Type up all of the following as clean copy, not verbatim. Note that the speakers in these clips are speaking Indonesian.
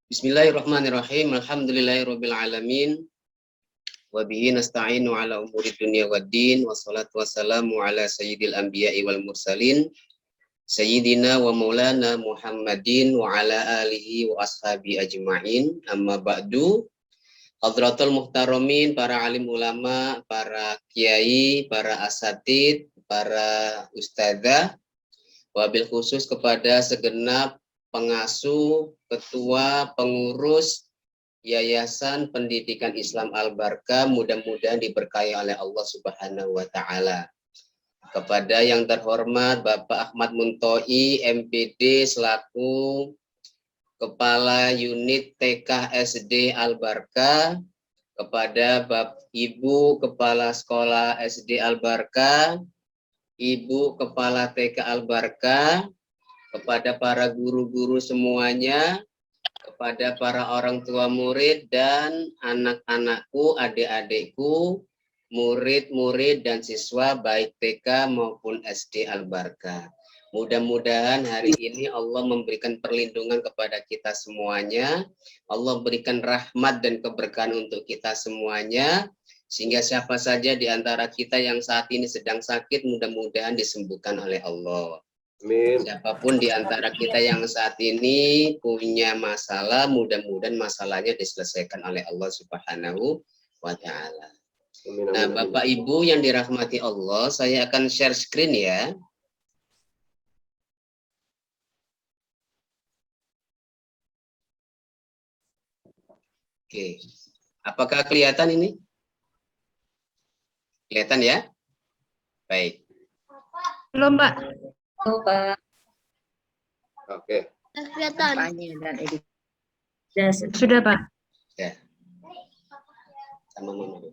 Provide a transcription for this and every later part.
Bismillahirrahmanirrahim. Alhamdulillahirabbil alamin. Wa bihi nasta'inu ala umuri dunya waddin. Wassalatu wassalamu ala sayyidil anbiya'i wal mursalin. Sayyidina wa maulana Muhammadin wa ala alihi wa ashabi ajma'in. Amma ba'du. Hadratul muhtaramin, para alim ulama, para kiai, para asatid, para ustadzah, wabil khusus kepada segenap pengasuh, ketua, pengurus Yayasan Pendidikan Islam Al-Barkah, mudah-mudahan diberkahi oleh Allah Subhanahu wa taala. Kepada yang terhormat Bapak Ahmad Muntoi, MPD selaku Kepala Unit TK SD Al-Barkah, kepada Ibu Kepala Sekolah SD Al-Barkah, Ibu Kepala TK Al-Barkah, kepada para guru-guru semuanya, kepada para orang tua murid dan anak-anakku, adik-adikku, murid-murid dan siswa baik TK maupun SD Al-Barkah. Mudah-mudahan hari ini Allah memberikan perlindungan kepada kita semuanya. Allah berikan rahmat dan keberkahan untuk kita semuanya. Sehingga siapa saja di antara kita yang saat ini sedang sakit, mudah-mudahan disembuhkan oleh Allah. Amin. Siapapun di antara kita yang saat ini punya masalah, mudah-mudahan masalahnya diselesaikan oleh Allah Subhanahu wa taala. Nah, Bapak Ibu yang dirahmati Allah, saya akan share screen ya. Oke. Apakah kelihatan ini? Kelihatan ya? Baik. Belum, Pak. Pak. Oke. Kelihatan. Sudah, Pak. Ya. Sama mama.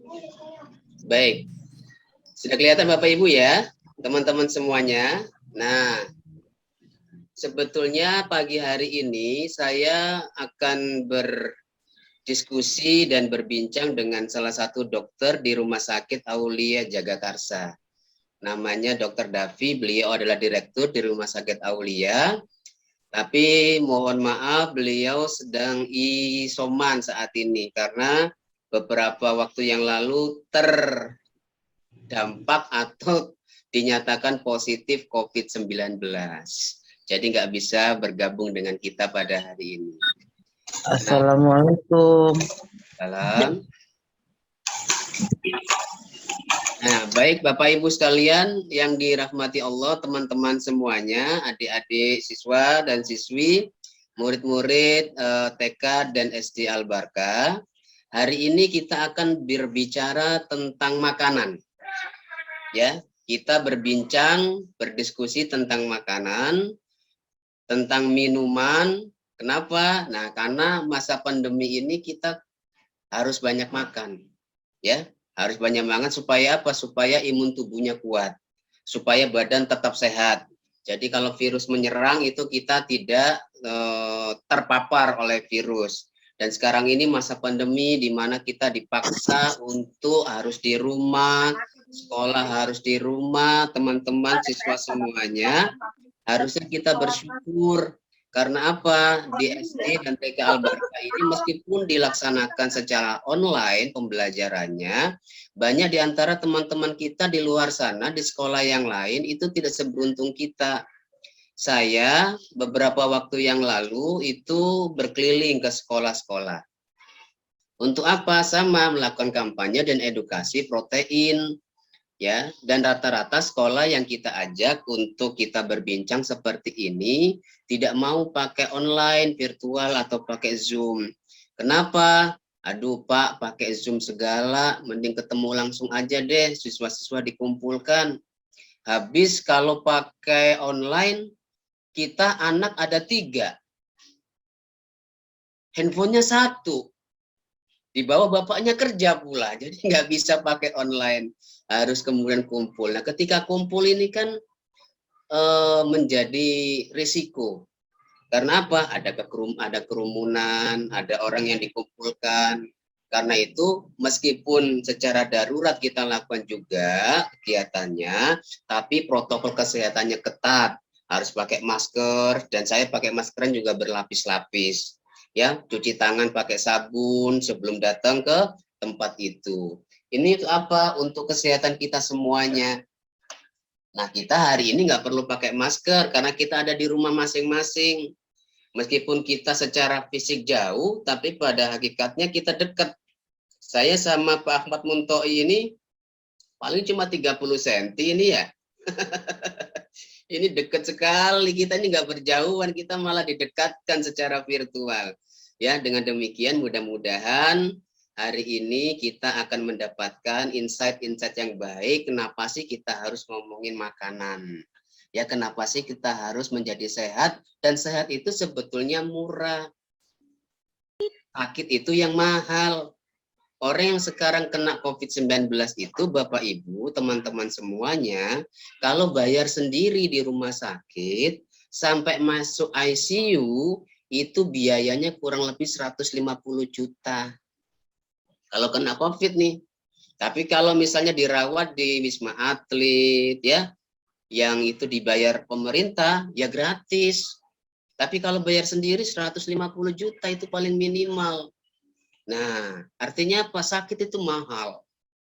Baik. Sudah kelihatan Bapak Ibu ya, teman-teman semuanya. Nah, sebetulnya pagi hari ini saya akan berdiskusi dan berbincang dengan salah satu dokter di Rumah Sakit Aulia Jagakarsa. Namanya Dr. Davi, beliau adalah direktur di Rumah Sakit Aulia. Tapi mohon maaf beliau sedang isoman saat ini karena beberapa waktu yang lalu terdampak atau dinyatakan positif COVID-19. Jadi nggak bisa bergabung dengan kita pada hari ini. Assalamualaikum. Salam. Nah, baik Bapak Ibu sekalian yang dirahmati Allah, teman-teman semuanya, adik-adik siswa dan siswi, murid-murid TK dan SD Al-Barkah. Hari ini kita akan berbicara tentang makanan. Ya, kita berbincang, berdiskusi tentang makanan, tentang minuman. Kenapa? Nah, karena masa pandemi ini kita harus banyak makan. Ya. Harus banyak makan supaya apa? Supaya imun tubuhnya kuat, supaya badan tetap sehat. Jadi kalau virus menyerang itu kita tidak terpapar oleh virus. Dan sekarang ini masa pandemi di mana kita dipaksa untuk harus di rumah, sekolah harus di rumah, teman-teman siswa semuanya. Harusnya kita bersyukur. Karena apa? Di SD dan TK Al-Barkah ini meskipun dilaksanakan secara online pembelajarannya, banyak di antara teman-teman kita di luar sana, di sekolah yang lain, itu tidak seberuntung kita. Saya beberapa waktu yang lalu itu berkeliling ke sekolah-sekolah. Untuk apa? Sama melakukan kampanye dan edukasi protein. Ya, dan rata-rata sekolah yang kita ajak untuk kita berbincang seperti ini tidak mau pakai online, virtual atau pakai Zoom. Kenapa? Aduh Pak, pakai Zoom segala, mending ketemu langsung aja deh, siswa-siswa dikumpulkan. Habis kalau pakai online, kita anak ada 3. Handphonenya 1. Di bawah bapaknya kerja pula, jadi nggak bisa pakai online, harus kemudian kumpul. Nah, ketika kumpul ini kan menjadi risiko. Karena apa? Ada kerumunan, ada orang yang dikumpulkan. Karena itu, meskipun secara darurat kita lakukan juga kegiatannya, tapi protokol kesehatannya ketat. Harus pakai masker, dan saya pakai maskeran juga berlapis-lapis. Ya, cuci tangan pakai sabun sebelum datang ke tempat itu. Ini untuk apa? Untuk kesehatan kita semuanya. Nah, kita hari ini nggak perlu pakai masker karena kita ada di rumah masing-masing. Meskipun kita secara fisik jauh, tapi pada hakikatnya kita dekat. Saya sama Pak Ahmad Muntoi ini paling cuma 30 cm ini ya. Ini dekat sekali, kita ini nggak berjauhan, kita malah didekatkan secara virtual. Ya, dengan demikian mudah-mudahan hari ini kita akan mendapatkan insight-insight yang baik. Kenapa sih kita harus ngomongin makanan? Ya, kenapa sih kita harus menjadi sehat? Dan sehat itu sebetulnya murah. Sakit itu yang mahal. Orang yang sekarang kena COVID-19 itu, Bapak Ibu, teman-teman semuanya, kalau bayar sendiri di rumah sakit, sampai masuk ICU, itu biayanya kurang lebih 150 juta. Kalau kena COVID nih. Tapi kalau misalnya dirawat di Wisma Atlet, ya, yang itu dibayar pemerintah, ya gratis. Tapi kalau bayar sendiri 150 juta itu paling minimal. Nah, artinya apa? Sakit itu mahal.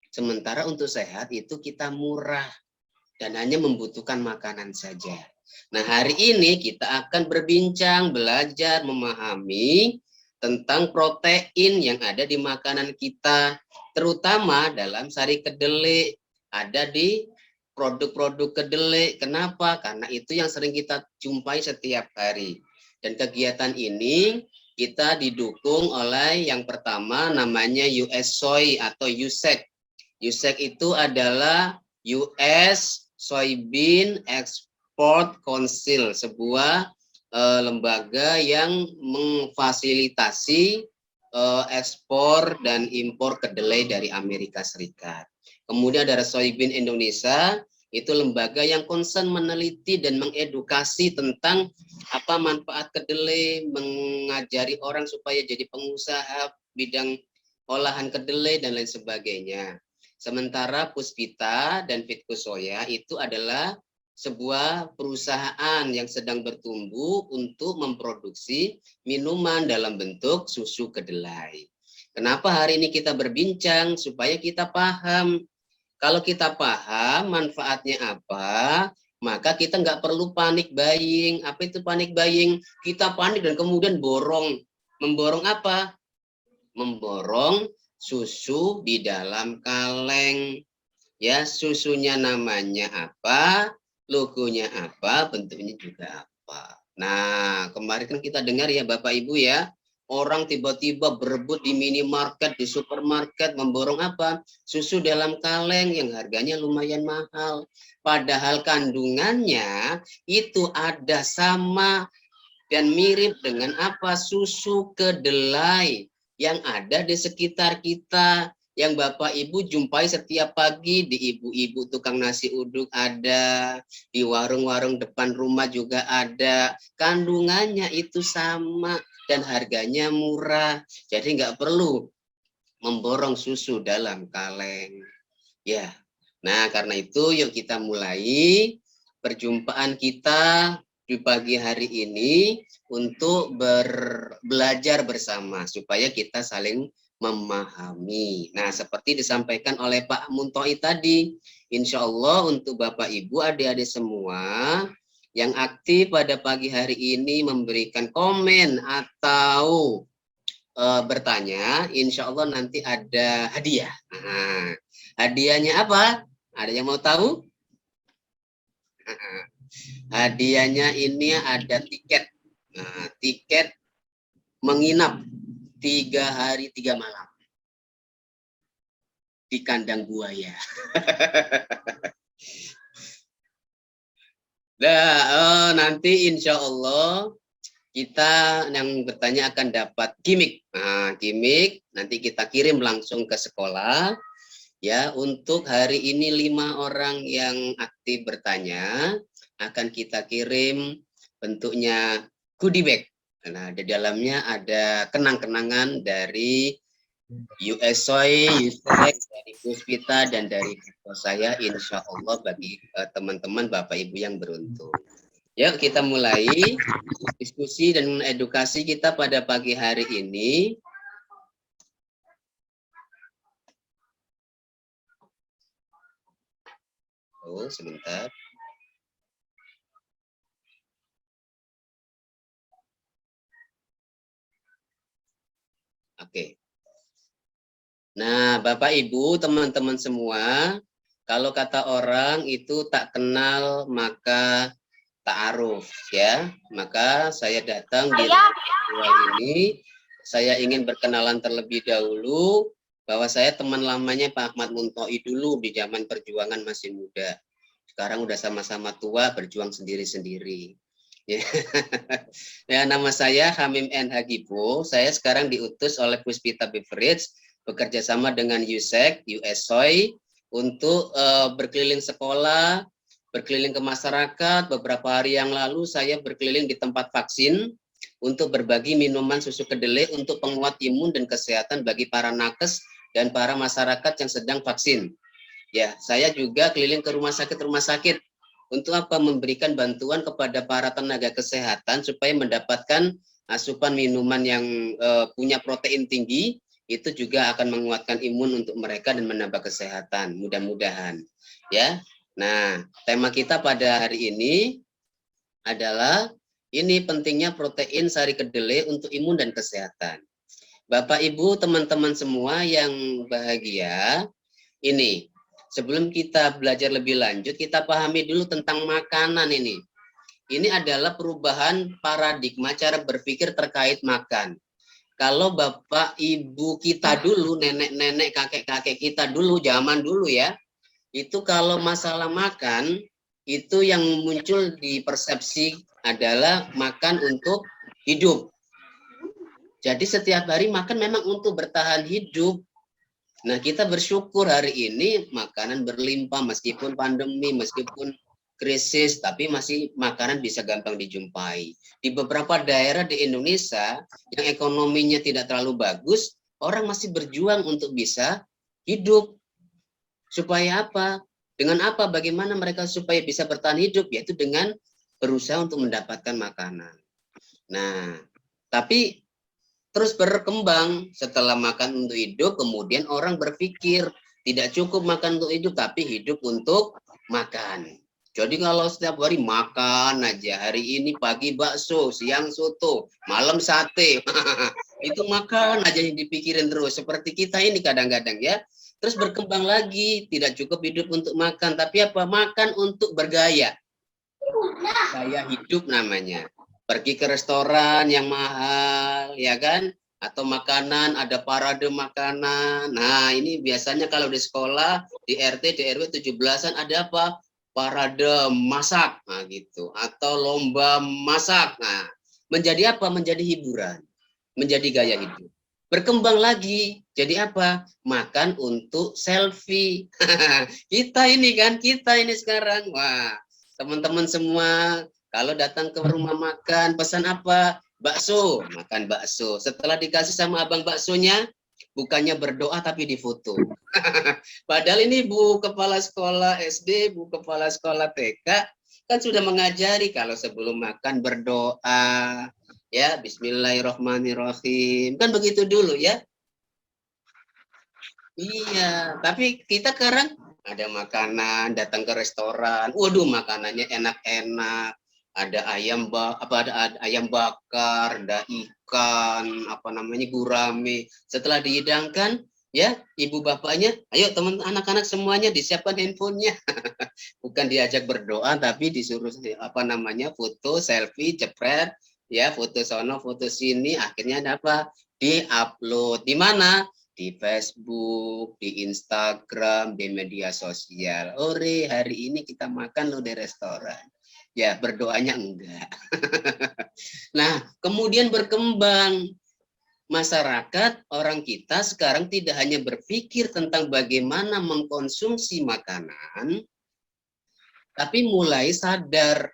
Sementara untuk sehat itu kita murah dan hanya membutuhkan makanan saja. Nah, hari ini kita akan berbincang, belajar, memahami tentang protein yang ada di makanan kita, terutama dalam sari kedelai, ada di produk-produk kedelai. Kenapa? Karena itu yang sering kita jumpai setiap hari. Dan kegiatan ini kita didukung oleh yang pertama namanya US Soy atau USEC. USEC itu adalah US Soybean Export Council, sebuah lembaga yang memfasilitasi ekspor dan impor kedelai dari Amerika Serikat. Kemudian ada Soybean Indonesia, itu lembaga yang concern meneliti dan mengedukasi tentang apa manfaat kedelai, mengajari orang supaya jadi pengusaha bidang olahan kedelai dan lain sebagainya. Sementara Puspita dan Fitkusoya itu adalah sebuah perusahaan yang sedang bertumbuh untuk memproduksi minuman dalam bentuk susu kedelai. Kenapa hari ini kita berbincang? Supaya kita paham. Kalau kita paham manfaatnya apa, maka kita nggak perlu panik buying. Apa itu panik buying? Kita panik dan kemudian borong. Memborong apa? Memborong susu di dalam kaleng. Ya, susunya namanya apa, logonya apa, bentuknya juga apa. Nah, kemarin kan kita dengar ya Bapak Ibu ya, orang tiba-tiba berebut di minimarket, di supermarket, memborong apa? Susu dalam kaleng yang harganya lumayan mahal. Padahal kandungannya itu ada sama dan mirip dengan apa? Susu kedelai yang ada di sekitar kita, yang Bapak Ibu jumpai setiap pagi di ibu-ibu tukang nasi uduk ada, di warung-warung depan rumah juga ada. Kandungannya itu sama dan harganya murah. Jadi nggak perlu memborong susu dalam kaleng. Ya. Nah, karena itu yuk kita mulai perjumpaan kita di pagi hari ini untuk belajar bersama supaya kita saling memahami. Nah, seperti disampaikan oleh Pak Muntoi tadi, insya Allah untuk Bapak Ibu adik-adik semua yang aktif pada pagi hari ini memberikan komen atau bertanya, insya Allah nanti ada hadiah. Nah, hadiahnya apa? Ada yang mau tahu? Nah, hadiahnya ini ada tiket. Nah, tiket menginap 3 hari 3 malam di kandang buaya. Nah, nanti insya Allah kita yang bertanya akan dapat gimmick. Nah, gimmick nanti kita kirim langsung ke sekolah. Ya, untuk hari ini 5 orang yang aktif bertanya akan kita kirim bentuknya goodie bag. Nah, di dalamnya ada kenang-kenangan dari US Soy, USEC, dari Puspita, dan dari saya, insya Allah bagi teman-teman Bapak Ibu yang beruntung. Yuk kita mulai diskusi dan edukasi kita pada pagi hari ini. Oh, sebentar. Oke. Nah, Bapak Ibu, teman-teman semua, kalau kata orang itu tak kenal maka ta'aruf, ya. Maka saya datang di ruang ini, saya ingin berkenalan terlebih dahulu bahwa saya teman lamanya Pak Ahmad Muntoi dulu di zaman perjuangan masih muda. Sekarang udah sama-sama tua, berjuang sendiri-sendiri. Ya. Ya, nama saya Hamim N. Hagibo. Saya sekarang diutus oleh Puspita Beverage bekerja sama dengan USEC, USOI untuk berkeliling sekolah, berkeliling ke masyarakat. Beberapa hari yang lalu saya berkeliling di tempat vaksin untuk berbagi minuman susu kedelai untuk penguat imun dan kesehatan bagi para nakes dan para masyarakat yang sedang vaksin. Ya, saya juga keliling ke rumah sakit untuk apa? Memberikan bantuan kepada para tenaga kesehatan supaya mendapatkan asupan minuman yang punya protein tinggi, itu juga akan menguatkan imun untuk mereka dan menambah kesehatan, mudah-mudahan. Ya. Nah, tema kita pada hari ini adalah ini pentingnya protein sari kedelai untuk imun dan kesehatan. Bapak, Ibu, teman-teman semua yang bahagia, ini sebelum kita belajar lebih lanjut, kita pahami dulu tentang makanan ini. Ini adalah perubahan paradigma cara berpikir terkait makan. Kalau Bapak Ibu kita dulu, nenek-nenek, kakek-kakek kita dulu, zaman dulu ya, itu kalau masalah makan, itu yang muncul di persepsi adalah makan untuk hidup. Jadi setiap hari makan memang untuk bertahan hidup. Nah, kita bersyukur hari ini makanan berlimpah meskipun pandemi, meskipun krisis, tapi masih makanan bisa gampang dijumpai. Di beberapa daerah di Indonesia yang ekonominya tidak terlalu bagus, orang masih berjuang untuk bisa hidup. Supaya apa? Dengan apa? Bagaimana mereka supaya bisa bertahan hidup? Yaitu dengan berusaha untuk mendapatkan makanan. Nah, tapi terus berkembang setelah makan untuk hidup, kemudian orang berpikir tidak cukup makan untuk hidup, tapi hidup untuk makan. Jadi kalau setiap hari makan aja, hari ini pagi bakso, siang soto, malam sate, itu makan aja yang dipikirin terus. Seperti kita ini kadang-kadang ya. Terus berkembang lagi, tidak cukup hidup untuk makan, tapi apa? Makan untuk bergaya. Gaya hidup namanya. Pergi ke restoran yang mahal, ya kan? Atau makanan, ada parade makanan. Nah, ini biasanya kalau di sekolah, di RT, di RW 17-an ada apa? Parade masak, nah gitu. Atau lomba masak. Nah, menjadi apa? Menjadi hiburan, menjadi gaya hidup. Berkembang lagi, jadi apa? Makan untuk selfie. Kita ini sekarang. Wah, teman-teman semua kalau datang ke rumah makan, pesan apa? Bakso, makan bakso. Setelah dikasih sama abang baksonya, bukannya berdoa tapi difoto. Padahal ini Bu Kepala Sekolah SD, Bu Kepala Sekolah TK, kan sudah mengajari kalau sebelum makan berdoa, ya Bismillahirrahmanirrahim. Kan begitu dulu ya. Iya, tapi kita sekarang ada makanan, datang ke restoran, waduh makanannya enak-enak, ada ada ayam bakar, ada ikan, apa namanya gurame. Setelah dihidangkan, ya ibu bapaknya, ayo teman anak-anak semuanya disiapkan handphonenya, bukan diajak berdoa, tapi disuruh apa namanya foto, selfie, jepret, ya foto sono, foto sini, akhirnya ada apa? Di-upload di mana? Di Facebook, di Instagram, di media sosial. Ore, hari ini kita makan loh di restoran. Ya, berdoanya enggak. Nah, kemudian berkembang. Masyarakat, orang kita sekarang tidak hanya berpikir tentang bagaimana mengkonsumsi makanan, tapi mulai sadar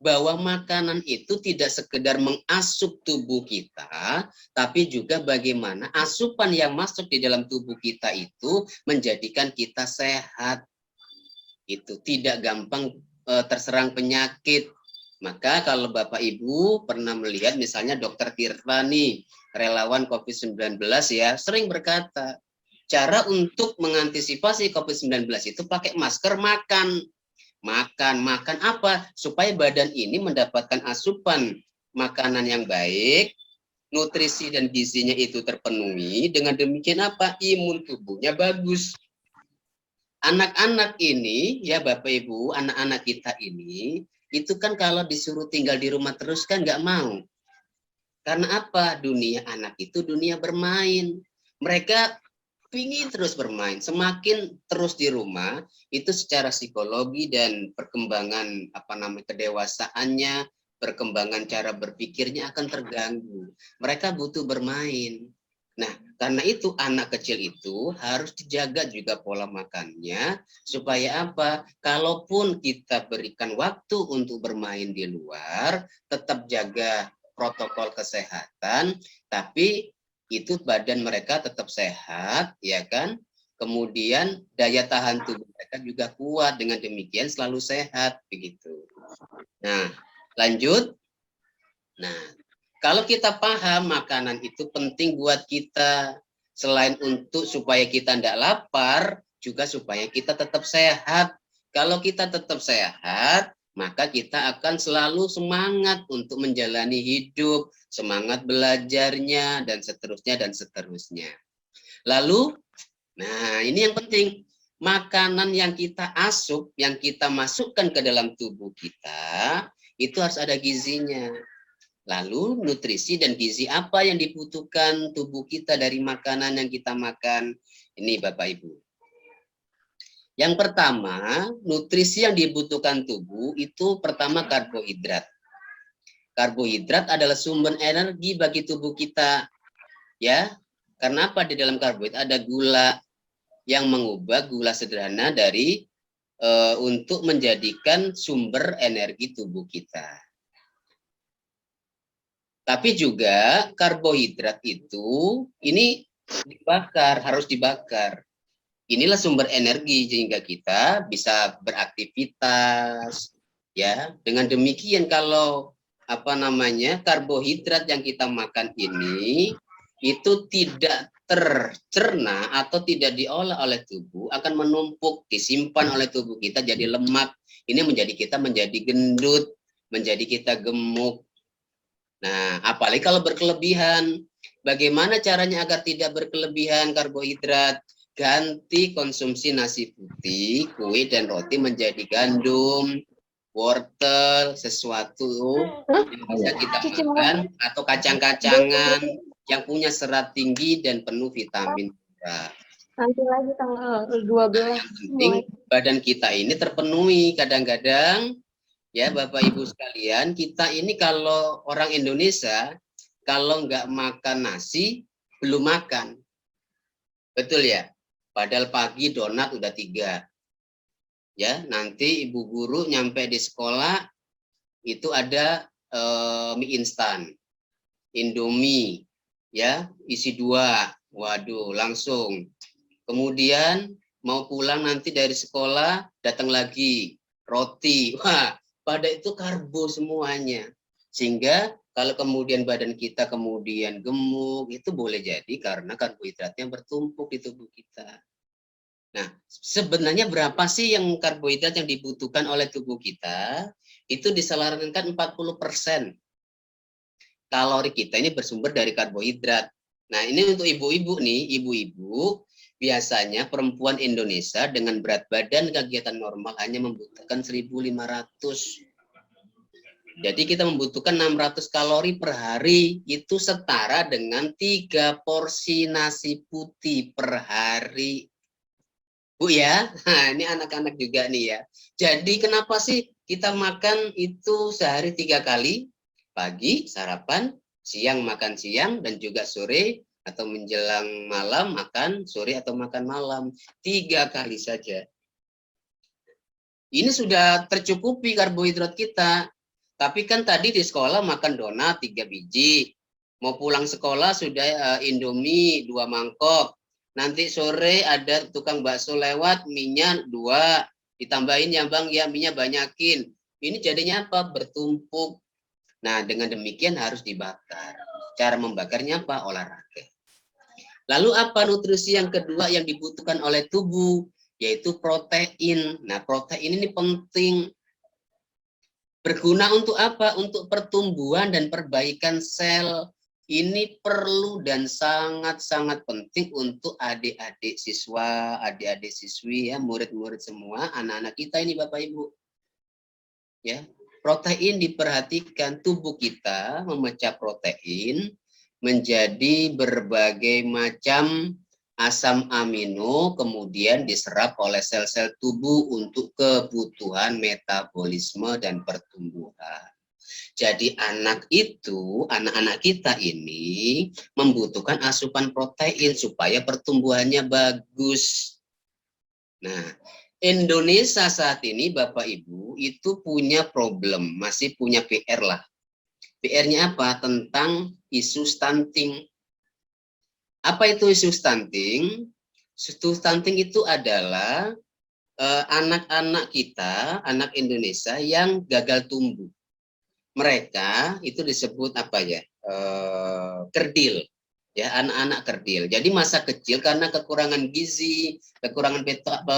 bahwa makanan itu tidak sekedar mengasup tubuh kita, tapi juga bagaimana asupan yang masuk di dalam tubuh kita itu menjadikan kita sehat. Itu tidak gampang terserang penyakit, Maka kalau Bapak Ibu pernah melihat misalnya Dokter Tirtani, relawan COVID-19 ya, sering berkata, cara untuk mengantisipasi COVID-19 itu pakai masker, makan. Makan apa? Supaya badan ini mendapatkan asupan makanan yang baik, nutrisi dan gizinya itu terpenuhi. Dengan demikian apa? Imun tubuhnya bagus. Anak-anak ini, ya Bapak Ibu, anak-anak kita ini, itu kan kalau disuruh tinggal di rumah terus kan nggak mau. Karena apa? Dunia anak itu dunia bermain. Mereka ingin terus bermain. Semakin terus di rumah, itu secara psikologi dan perkembangan kedewasaannya, perkembangan cara berpikirnya akan terganggu. Mereka butuh bermain. Nah, karena itu anak kecil itu harus dijaga juga pola makannya supaya apa? Kalaupun kita berikan waktu untuk bermain di luar, tetap jaga protokol kesehatan, tapi itu badan mereka tetap sehat, ya kan? Kemudian daya tahan tubuh mereka juga kuat, dengan demikian selalu sehat begitu. Nah, lanjut. Nah, kalau kita paham makanan itu penting buat kita, selain untuk supaya kita tidak lapar, juga supaya kita tetap sehat. Kalau kita tetap sehat, maka kita akan selalu semangat untuk menjalani hidup, semangat belajarnya, dan seterusnya, dan seterusnya. Lalu, nah ini yang penting, makanan yang kita asup, yang kita masukkan ke dalam tubuh kita, itu harus ada gizinya. Lalu nutrisi dan gizi apa yang dibutuhkan tubuh kita dari makanan yang kita makan? Ini Bapak Ibu. Yang pertama, nutrisi yang dibutuhkan tubuh itu pertama karbohidrat. Karbohidrat adalah sumber energi bagi tubuh kita. Ya, karena apa? Di dalam karbohidrat ada gula yang mengubah gula sederhana dari untuk menjadikan sumber energi tubuh kita. Tapi juga karbohidrat itu ini dibakar, harus dibakar. Inilah sumber energi sehingga kita bisa beraktivitas, ya. Dengan demikian kalau karbohidrat yang kita makan ini itu tidak tercerna atau tidak diolah oleh tubuh, akan menumpuk, disimpan oleh tubuh kita jadi lemak. Ini kita menjadi gendut, menjadi kita gemuk. Nah, apalagi kalau berkelebihan. Bagaimana caranya agar tidak berkelebihan karbohidrat? Ganti konsumsi nasi putih, kue, dan roti menjadi gandum, wortel, sesuatu yang bisa kita makan, atau kacang-kacangan yang punya serat tinggi dan penuh vitamin. Nanti lagi tanggal 12. Nah, yang penting badan kita ini terpenuhi. Kadang-kadang ya Bapak Ibu sekalian, kita ini kalau orang Indonesia, kalau nggak makan nasi, belum makan. Betul ya? Padahal pagi donat udah 3. Ya, nanti ibu guru nyampe di sekolah, itu ada mie instan, Indomie, ya, isi 2. Waduh, langsung. Kemudian mau pulang nanti dari sekolah, datang lagi, roti. Wah, pada itu karbo semuanya. Sehingga kalau kemudian badan kita kemudian gemuk, itu boleh jadi karena karbohidratnya bertumpuk di tubuh kita. Nah, sebenarnya berapa sih yang karbohidrat yang dibutuhkan oleh tubuh kita? Itu disarankan 40% kalori kita ini bersumber dari karbohidrat. Nah, ini untuk ibu-ibu nih, ibu-ibu biasanya perempuan Indonesia dengan berat badan kegiatan normal hanya membutuhkan 1.500. Jadi kita membutuhkan 600 kalori per hari, itu setara dengan 3 porsi nasi putih per hari. Bu ya, nah ini anak-anak juga nih ya. Jadi kenapa sih kita makan itu sehari 3 kali? Pagi, sarapan, siang makan siang, dan juga sore atau menjelang malam makan sore atau makan malam. 3 kali saja. Ini sudah tercukupi karbohidrat kita. Tapi kan tadi di sekolah makan donat 3 biji. Mau pulang sekolah sudah Indomie 2 mangkok. Nanti sore ada tukang bakso lewat, minyak 2. Ditambahin ya bang, ya minyak banyakin. Ini jadinya apa? Bertumpuk. Nah, dengan demikian harus dibakar. Cara membakarnya apa? Olahraga. Lalu apa nutrisi yang kedua yang dibutuhkan oleh tubuh? Yaitu protein. Nah, protein ini penting. Berguna untuk apa? Untuk pertumbuhan dan perbaikan sel. Ini perlu dan sangat-sangat penting untuk adik-adik siswa, adik-adik siswi, ya, murid-murid semua, anak-anak kita ini Bapak Ibu. Ya, protein diperhatikan, tubuh kita memecah protein menjadi berbagai macam asam amino, kemudian diserap oleh sel-sel tubuh untuk kebutuhan metabolisme dan pertumbuhan. Jadi anak-anak kita ini membutuhkan asupan protein supaya pertumbuhannya bagus. Nah, Indonesia saat ini Bapak Ibu itu punya problem, masih punya PR lah. PR-nya apa? Tentang isu stunting. Apa itu isu stunting? Isu stunting itu adalah anak-anak kita, anak Indonesia yang gagal tumbuh. Mereka itu disebut apa ya? Kerdil. Ya, anak-anak kerdil. Jadi masa kecil karena kekurangan gizi, kekurangan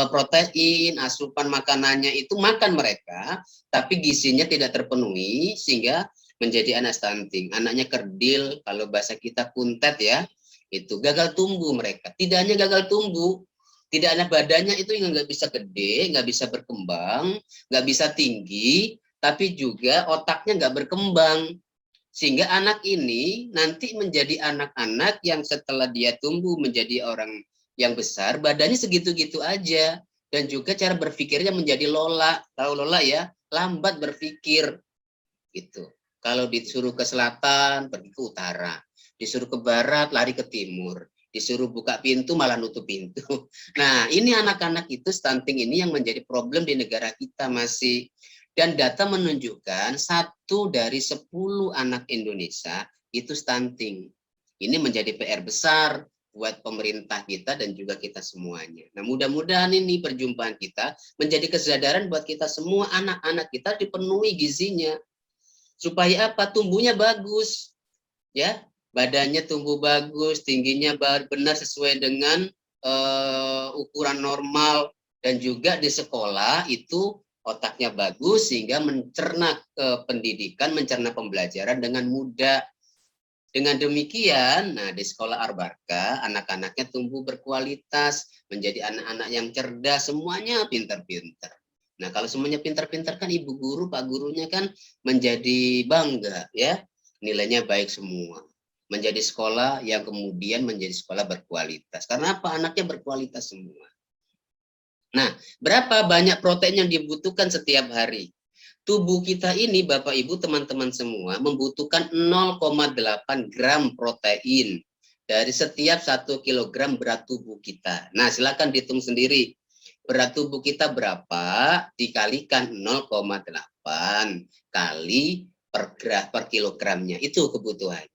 protein, asupan makanannya itu makan mereka, tapi gizinya tidak terpenuhi sehingga menjadi anak stunting. Anaknya kerdil, kalau bahasa kita kuntet ya, itu gagal tumbuh mereka. Tidak hanya gagal tumbuh, tidak ada badannya itu yang nggak bisa gede, nggak bisa berkembang, nggak bisa tinggi, tapi juga otaknya nggak berkembang. Sehingga anak ini nanti menjadi anak-anak yang setelah dia tumbuh menjadi orang yang besar, badannya segitu-gitu aja. Dan juga cara berpikirnya menjadi lola. Tahu lola ya? Lambat berpikir. Gitu. Kalau disuruh ke selatan, pergi ke utara. Disuruh ke barat, lari ke timur. Disuruh buka pintu, malah nutup pintu. Nah, ini anak-anak itu stunting ini yang menjadi problem di negara kita masih. Dan data menunjukkan 1 dari 10 anak Indonesia itu stunting. Ini menjadi PR besar buat pemerintah kita dan juga kita semuanya. Nah, mudah-mudahan ini perjumpaan kita menjadi kesadaran buat kita semua, anak-anak kita dipenuhi gizinya. Supaya apa? Tumbuhnya bagus. Ya, badannya tumbuh bagus, tingginya benar sesuai dengan ukuran normal, dan juga di sekolah itu otaknya bagus sehingga mencerna pendidikan, mencerna pembelajaran dengan mudah. Dengan demikian, nah di sekolah Arbarka anak-anaknya tumbuh berkualitas, menjadi anak-anak yang cerdas, semuanya pintar-pintar. Nah, kalau semuanya pintar-pintar kan ibu guru, pak gurunya kan menjadi bangga ya, nilainya baik semua. Menjadi sekolah yang kemudian menjadi sekolah berkualitas. Karena apa? Anaknya berkualitas semua. Nah, berapa banyak protein yang dibutuhkan setiap hari? Tubuh kita ini, Bapak Ibu, teman-teman semua, membutuhkan 0,8 gram protein dari setiap 1 kilogram berat tubuh kita. Nah, silakan dihitung sendiri. Berat tubuh kita berapa dikalikan 0,8 kali per kilogramnya. Itu kebutuhannya.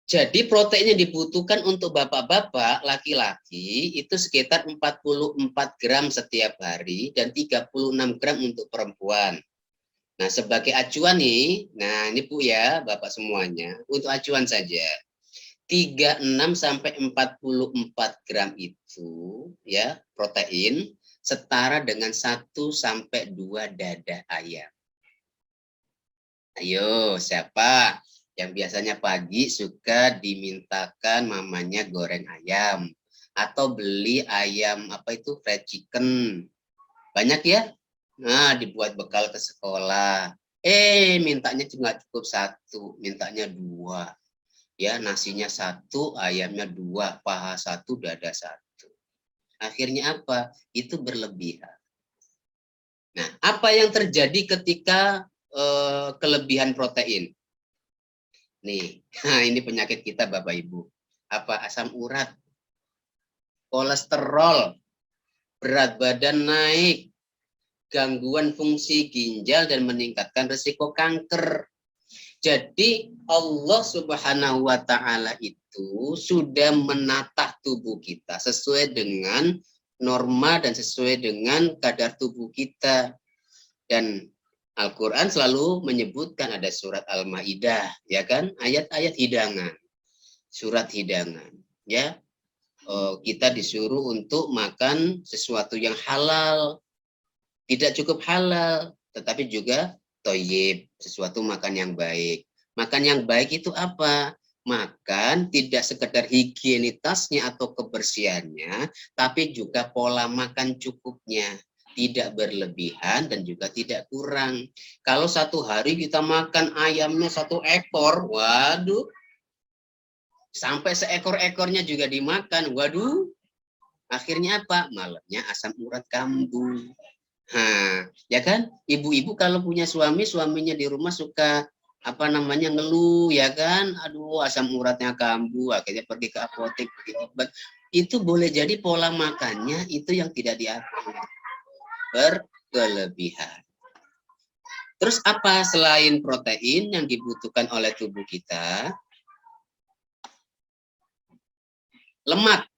Jadi protein yang dibutuhkan untuk bapak-bapak laki-laki itu sekitar 44 gram setiap hari dan 36 gram untuk perempuan. Nah, sebagai acuan nih, nah ini Bu ya, Bapak semuanya, untuk acuan saja. 36 sampai 44 gram itu ya, protein setara dengan 1 sampai 2 dada ayam. Ayo, siapa yang biasanya pagi suka dimintakan mamanya goreng ayam atau beli ayam apa itu fried chicken, banyak ya. Nah, dibuat bekal ke sekolah, mintanya cuma cukup 1, mintanya 2 ya, nasinya 1, ayamnya 2, paha 1, dada 1. Akhirnya apa? Itu berlebihan. Nah, apa yang terjadi ketika kelebihan protein? Nih, nah ini penyakit kita Bapak Ibu. Apa? Asam urat, kolesterol, berat badan naik, gangguan fungsi ginjal, dan meningkatkan risiko kanker. Jadi Allah Subhanahu wa Ta'ala itu sudah menatah tubuh kita sesuai dengan norma dan sesuai dengan kadar tubuh kita. Dan Al-Quran selalu menyebutkan ada surat Al-Ma'idah, ya kan? Ayat-ayat hidangan, surat hidangan, ya. Kita disuruh untuk makan sesuatu yang halal, tidak cukup halal, tetapi juga toyib, sesuatu makan yang baik. Makan yang baik itu apa? Makan tidak sekedar higienitasnya atau kebersihannya, tapi juga pola makan cukupnya. Tidak berlebihan dan juga tidak kurang. Kalau satu hari kita makan ayamnya 1 ekor, waduh, sampai seekor-ekornya juga dimakan, waduh, akhirnya apa? Malamnya asam urat kambuh. Nah, ya kan? Ibu-ibu kalau punya suami, suaminya di rumah suka apa namanya ngeluh, ya kan? Aduh, asam uratnya kambuh, akhirnya pergi ke apotek, pergi obat. Itu boleh jadi pola makannya itu yang tidak diatur, berkelebihan. Terus apa selain protein yang dibutuhkan oleh tubuh kita? Lemak.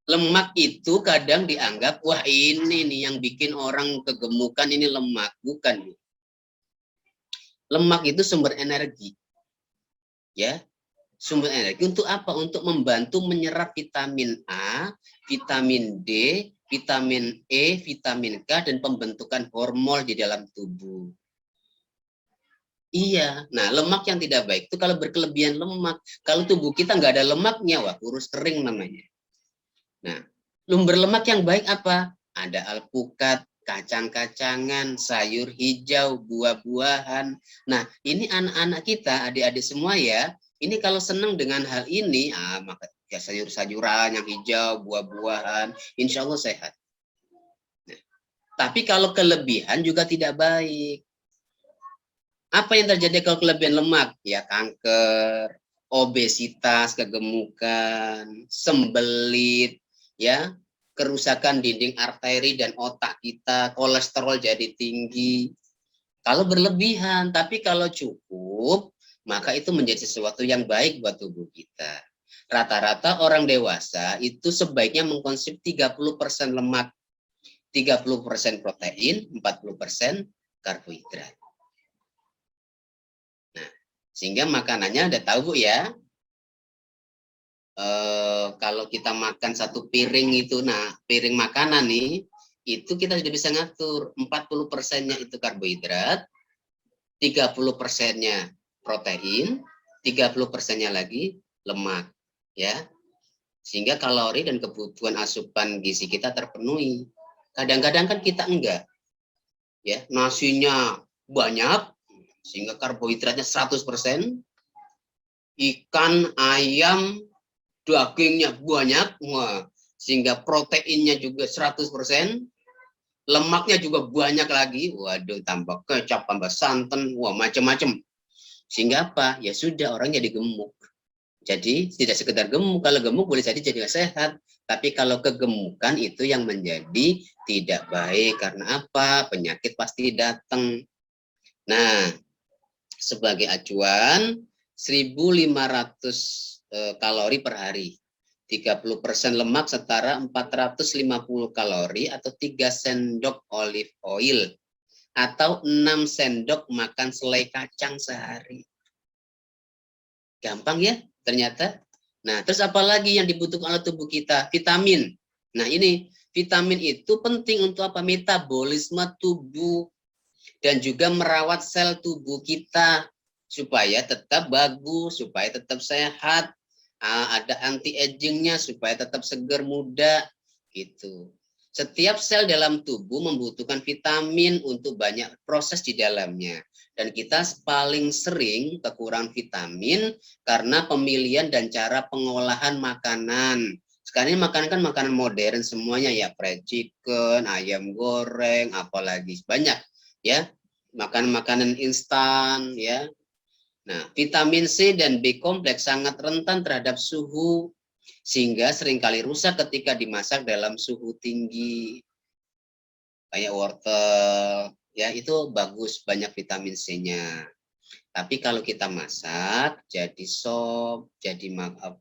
Lemak itu kadang dianggap, wah ini nih yang bikin orang kegemukan, ini lemak. Bukan. Lemak itu sumber energi. Ya, sumber energi untuk apa? Untuk membantu menyerap vitamin A, vitamin D, vitamin E, vitamin K, dan pembentukan hormon di dalam tubuh. Iya, nah lemak yang tidak baik itu kalau berkelebihan lemak. Kalau tubuh kita nggak ada lemaknya, wah kurus kering namanya. Nah, sumber lemak yang baik apa? Ada alpukat, kacang-kacangan, sayur hijau, buah-buahan. Nah, ini anak-anak kita, adik-adik semua ya, ini kalau senang dengan hal ini, maka ya sayur-sayuran yang hijau, buah-buahan, insya Allah sehat. Nah, tapi kalau kelebihan juga tidak baik. Apa yang terjadi kalau kelebihan lemak? Ya kanker, obesitas, kegemukan, sembelit, ya, kerusakan dinding arteri dan otak kita, kolesterol jadi tinggi. Kalau berlebihan, tapi kalau cukup, maka itu menjadi sesuatu yang baik buat tubuh kita. Rata-rata orang dewasa itu sebaiknya mengkonsumsi 30% lemak, 30% protein, 40% karbohidrat. Nah, sehingga makanannya udah tahu Bu ya. Kalau kita makan 1 piring itu, nah piring makanan nih, itu kita sudah bisa ngatur 40%-nya itu karbohidrat, 30%-nya protein, 30%-nya lagi lemak, ya. Sehingga kalori dan kebutuhan asupan gizi kita terpenuhi. Kadang-kadang kan kita enggak, ya, nasinya banyak sehingga karbohidratnya 100%, ikan, ayam, dagingnya banyak, wah, sehingga proteinnya juga 100%, lemaknya juga banyak lagi, waduh, tambah kecap, tambah santan, wah, macam-macam. Sehingga apa? Ya sudah, orang jadi gemuk. Jadi tidak sekedar gemuk, kalau gemuk boleh jadi nggak sehat. Tapi kalau kegemukan itu yang menjadi tidak baik. Karena apa? Penyakit pasti datang. Nah, sebagai acuan 1.500 kalori per hari. 30% lemak setara 450 kalori atau 3 sendok olive oil atau 6 sendok makan selai kacang sehari. Gampang ya ternyata. Nah, terus apa lagi yang dibutuhkan oleh tubuh kita? Vitamin. Nah, ini vitamin itu penting untuk apa? Metabolisme tubuh dan juga merawat sel tubuh kita supaya tetap bagus, supaya tetap sehat, ada anti-agingnya supaya tetap segar muda gitu. Setiap sel dalam tubuh membutuhkan vitamin untuk banyak proses di dalamnya. Dan kita paling sering kekurangan vitamin karena pemilihan dan cara pengolahan makanan. Sekarang ini makanan kan makanan modern semuanya ya, fried chicken, ayam goreng, apalagi banyak ya, makanan-makanan instan ya. Nah, vitamin C dan B kompleks sangat rentan terhadap suhu sehingga seringkali rusak ketika dimasak dalam suhu tinggi. Kayak wortel, ya itu bagus, banyak vitamin C-nya. Tapi kalau kita masak, jadi sop, jadi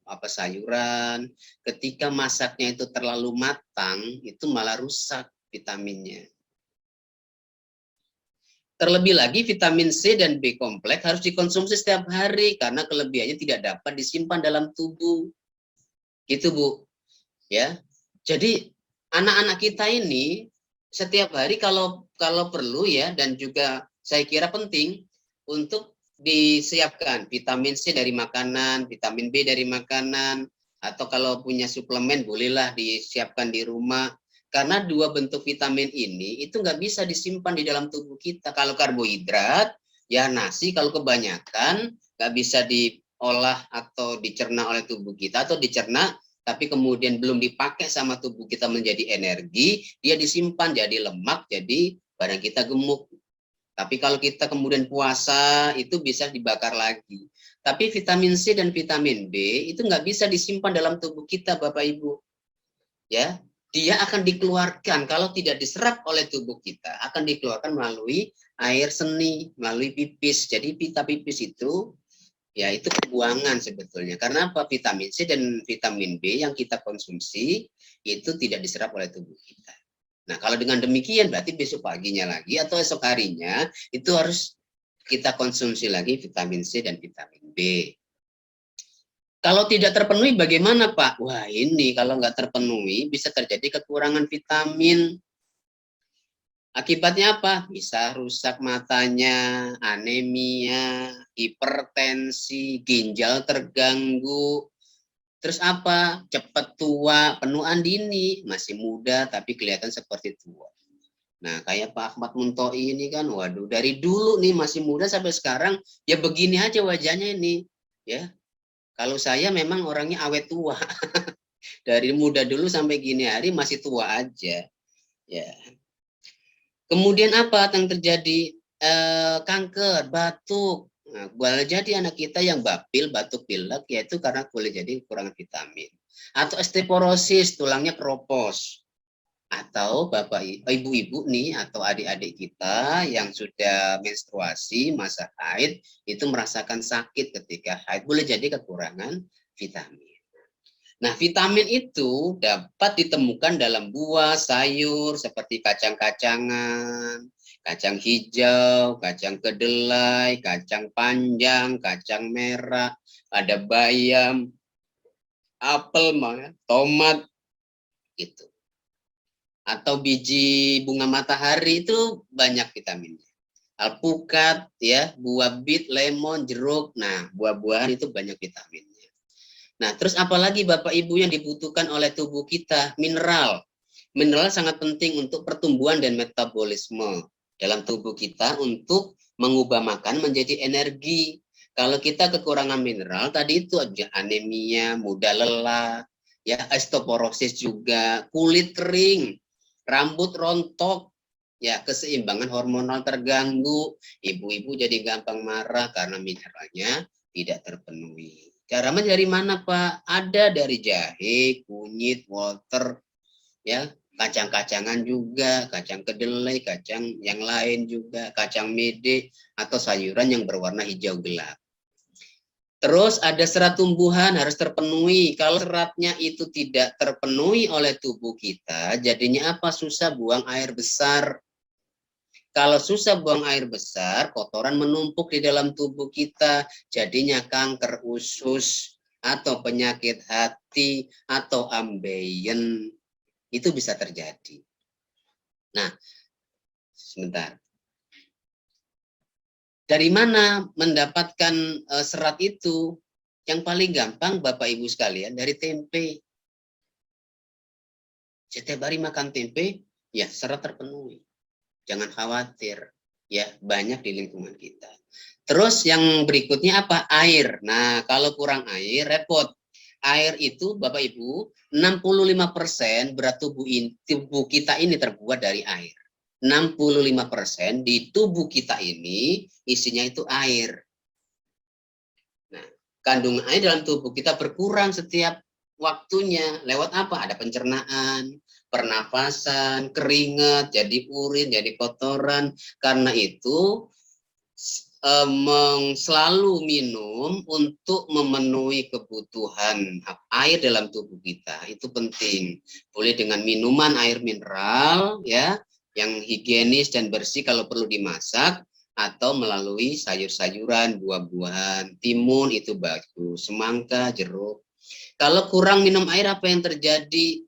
apa sayuran, ketika masaknya itu terlalu matang, itu malah rusak vitaminnya. Terlebih lagi vitamin C dan B kompleks harus dikonsumsi setiap hari karena kelebihannya tidak dapat disimpan dalam tubuh. Gitu, Bu. Ya. Jadi anak-anak kita ini setiap hari kalau perlu ya, dan juga saya kira penting untuk disiapkan vitamin C dari makanan, vitamin B dari makanan, atau kalau punya suplemen bolehlah disiapkan di rumah. Karena dua bentuk vitamin ini itu nggak bisa disimpan di dalam tubuh kita. Kalau karbohidrat, ya nasi kalau kebanyakan nggak bisa diolah atau dicerna oleh tubuh kita, atau dicerna tapi kemudian belum dipakai sama tubuh kita menjadi energi, dia disimpan jadi lemak, jadi badan kita gemuk. Tapi kalau kita kemudian puasa, itu bisa dibakar lagi. Tapi vitamin C dan vitamin B itu nggak bisa disimpan dalam tubuh kita, Bapak Ibu. Ya, dia akan dikeluarkan kalau tidak diserap oleh tubuh kita, akan dikeluarkan melalui air seni, melalui pipis. Jadi pita pipis itu ya itu pembuangan sebetulnya. Karena apa? Vitamin C dan vitamin B yang kita konsumsi itu tidak diserap oleh tubuh kita. Nah, kalau dengan demikian berarti besok paginya lagi atau esok harinya itu harus kita konsumsi lagi vitamin C dan vitamin B. Kalau tidak terpenuhi bagaimana, Pak? Wah, ini kalau nggak terpenuhi bisa terjadi kekurangan vitamin. Akibatnya apa? Bisa rusak matanya, anemia, hipertensi, ginjal terganggu. Terus apa? Cepat tua, penuaan dini, masih muda tapi kelihatan seperti tua. Nah, kayak Pak Ahmad Muntoi ini kan, waduh, dari dulu nih masih muda sampai sekarang ya begini aja wajahnya ini, ya. Kalau saya memang orangnya awet tua, dari muda dulu sampai gini hari masih tua aja, ya. Kemudian apa yang terjadi? Kanker, batuk. Nah, boleh jadi anak kita yang bapil, batuk pilek, yaitu karena boleh jadi kekurangan vitamin. Atau osteoporosis, tulangnya keropos. Atau bapak ibu-ibu nih, atau adik-adik kita yang sudah menstruasi, masa haid, itu merasakan sakit ketika haid. Boleh jadi kekurangan vitamin. Nah, vitamin itu dapat ditemukan dalam buah, sayur, seperti kacang-kacangan, kacang hijau, kacang kedelai, kacang panjang, kacang merah, ada bayam, apel, tomat, gitu. Atau biji bunga matahari itu banyak vitaminnya. Alpukat, ya, buah bit, lemon, jeruk. Nah, buah-buahan itu banyak vitaminnya. Nah, terus apalagi Bapak Ibu yang dibutuhkan oleh tubuh kita? Mineral. Mineral sangat penting untuk pertumbuhan dan metabolisme dalam tubuh kita untuk mengubah makan menjadi energi. Kalau kita kekurangan mineral, tadi itu aja anemia, mudah lelah, ya osteoporosis juga, kulit kering, rambut rontok, ya keseimbangan hormonal terganggu, ibu-ibu jadi gampang marah karena mineralnya tidak terpenuhi. Cara dari mana, Pak? Ada dari jahe, kunyit, water, ya, kacang-kacangan juga, kacang kedelai, kacang yang lain juga, kacang mede, atau sayuran yang berwarna hijau gelap. Terus ada serat tumbuhan harus terpenuhi. Kalau seratnya itu tidak terpenuhi oleh tubuh kita, jadinya apa? Susah buang air besar. Kalau susah buang air besar, kotoran menumpuk di dalam tubuh kita, jadinya kanker usus, atau penyakit hati, atau ambeien. Itu bisa terjadi. Nah, sebentar. Dari mana mendapatkan serat itu? Yang paling gampang, Bapak Ibu sekalian, dari tempe. Setiap hari makan tempe, ya serat terpenuhi. Jangan khawatir, ya banyak di lingkungan kita. Terus yang berikutnya apa? Air. Nah, kalau kurang air, repot. Air itu, Bapak Ibu, 65% berat tubuh kita ini terbuat dari air. 65% di tubuh kita ini isinya itu air. Nah, kandungan air dalam tubuh kita berkurang setiap waktunya. Lewat apa? Ada pencernaan, pernafasan, keringat, jadi urin, jadi kotoran. Karena itu selalu minum untuk memenuhi kebutuhan air dalam tubuh kita itu penting. Boleh dengan minuman air mineral, ya, yang higienis dan bersih kalau perlu dimasak, atau melalui sayur-sayuran, buah-buahan, timun itu bagus, semangka, jeruk. Kalau kurang minum air apa yang terjadi?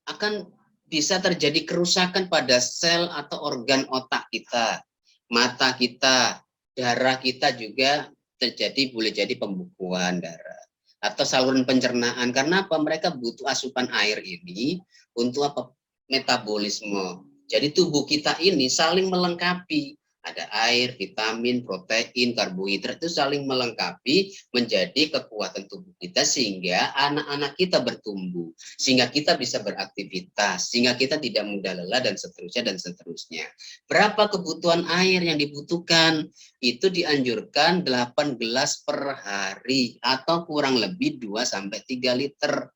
Akan bisa terjadi kerusakan pada sel atau organ otak kita, mata kita, darah kita juga terjadi, boleh jadi pembekuan darah atau saluran pencernaan. Karena apa? Mereka butuh asupan air ini untuk apa? Metabolisme. Jadi tubuh kita ini saling melengkapi. Ada air, vitamin, protein, karbohidrat itu saling melengkapi menjadi kekuatan tubuh kita sehingga anak-anak kita bertumbuh, sehingga kita bisa beraktivitas, sehingga kita tidak mudah lelah dan seterusnya. Berapa kebutuhan air yang dibutuhkan? Itu dianjurkan 8 gelas per hari atau kurang lebih 2 sampai 3 liter.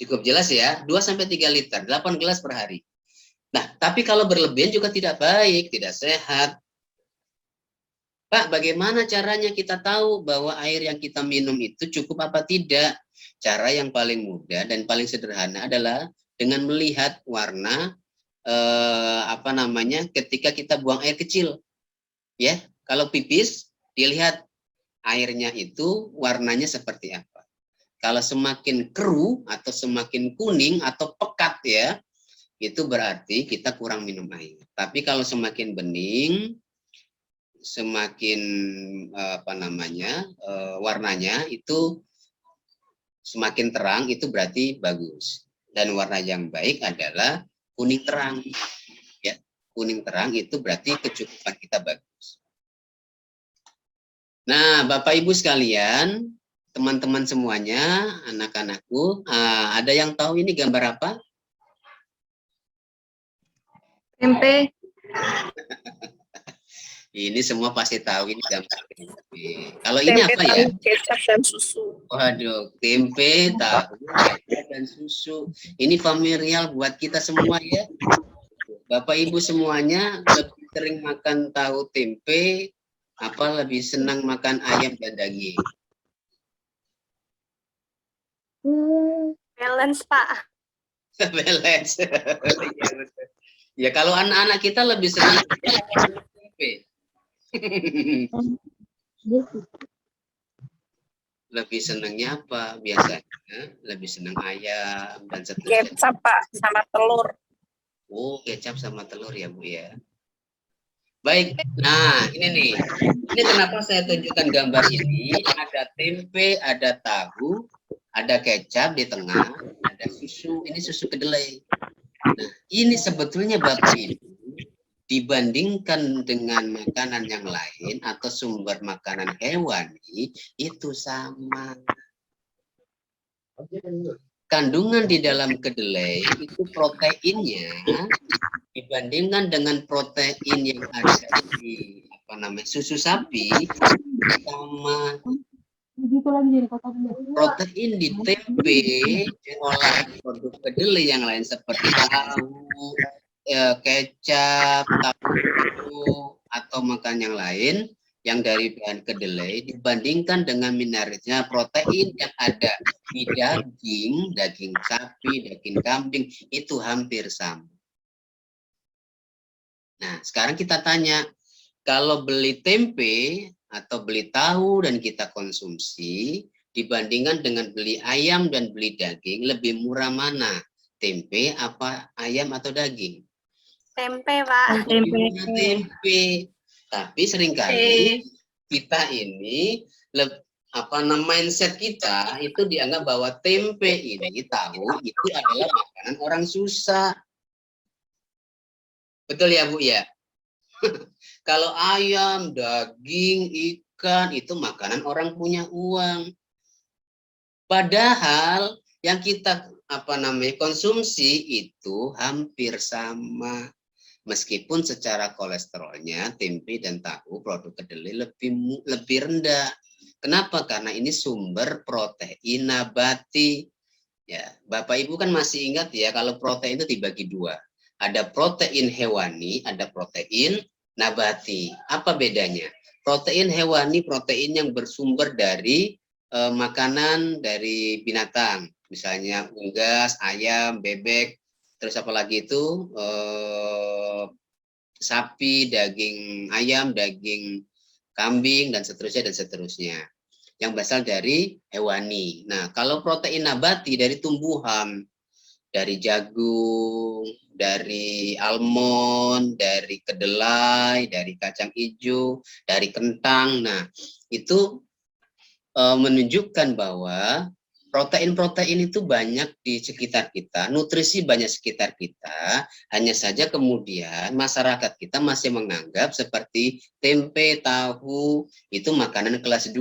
Cukup jelas ya, 2 sampai 3 liter, 8 gelas per hari. Nah, tapi kalau berlebihan juga tidak baik, tidak sehat. Pak, bagaimana caranya kita tahu bahwa air yang kita minum itu cukup apa tidak? Cara yang paling mudah dan paling sederhana adalah dengan melihat warna ketika kita buang air kecil. Ya, kalau pipis dilihat airnya itu warnanya seperti apa. Kalau semakin keruh atau semakin kuning atau pekat ya, itu berarti kita kurang minum air. Tapi kalau semakin bening, semakin warnanya itu semakin terang, itu berarti bagus. Dan warna yang baik adalah kuning terang. Ya, kuning terang itu berarti kecukupan kita bagus. Nah, Bapak Ibu sekalian, teman-teman semuanya, anak-anakku, ada yang tahu ini gambar apa? Tempe. Ini semua pasti tahu ini gambar tempe. Kalau ini apa ya? Kecap dan susu. Waduh, tempe, tahu, kecap, dan susu. Ini familiar buat kita semua ya. Bapak Ibu semuanya lebih sering makan tahu tempe, apa lebih senang makan ayam dan daging? Balance, Pak. Balance. Ya, kalau anak-anak kita lebih senang tempe. Lebih senangnya apa biasanya? Lebih senang ayam dan seterusnya. Kecap, Pak, sama telur. Oh, kecap sama telur ya, Bu ya. Baik, nah ini nih. Ini kenapa saya tunjukkan gambar ini. Ada tempe, ada tahu, ada kecap di tengah, ada susu. Ini susu kedelai. Nah, ini sebetulnya Bapak Ibu, dibandingkan dengan makanan yang lain atau sumber makanan hewani, itu sama. Kandungan di dalam kedelai itu proteinnya dibandingkan dengan protein yang ada di susu sapi sama. Protein di tempe, olahan produk kedelai yang lain seperti tahu, kecap, tahu, atau makan yang lain yang dari bahan kedelai dibandingkan dengan minarnya protein yang ada di daging sapi, daging kambing itu hampir sama. Nah, sekarang kita tanya, kalau beli tempe atau beli tahu dan kita konsumsi dibandingkan dengan beli ayam dan beli daging, lebih murah mana? Tempe apa ayam atau daging? Tempe, Pak. Tempe. Tapi seringkali kita ini mindset kita itu dianggap bahwa tempe ini, tahu itu adalah makanan orang susah. Betul ya, Bu ya? Kalau ayam, daging, ikan itu makanan orang punya uang. Padahal yang kita konsumsi itu hampir sama. Meskipun secara kolesterolnya tempe dan tahu produk kedelai lebih rendah. Kenapa? Karena ini sumber protein nabati. Ya, Bapak Ibu kan masih ingat ya kalau protein itu dibagi dua. Ada protein hewani, ada protein nabati. Apa bedanya? Protein hewani protein yang bersumber dari makanan dari binatang. Misalnya unggas, ayam, bebek, terus apalagi itu sapi, daging ayam, daging kambing, dan seterusnya, dan seterusnya. Yang berasal dari hewani. Nah, kalau protein nabati dari tumbuhan, dari jagung, dari almond, dari kedelai, dari kacang hijau, dari kentang. Nah, itu menunjukkan bahwa protein-protein itu banyak di sekitar kita, nutrisi banyak sekitar kita, hanya saja kemudian masyarakat kita masih menganggap seperti tempe, tahu, itu makanan kelas 2,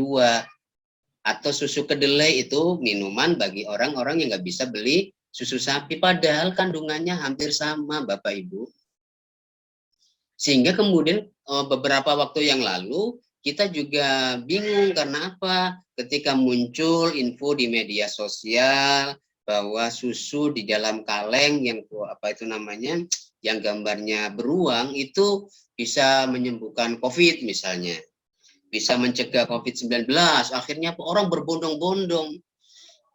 atau susu kedelai itu minuman bagi orang-orang yang nggak bisa beli susu sapi, padahal kandungannya hampir sama, Bapak Ibu. Sehingga kemudian beberapa waktu yang lalu kita juga bingung karena apa? Ketika muncul info di media sosial bahwa susu di dalam kaleng yang apa itu namanya, yang gambarnya beruang itu bisa menyembuhkan COVID misalnya, bisa mencegah COVID-19. Akhirnya orang berbondong-bondong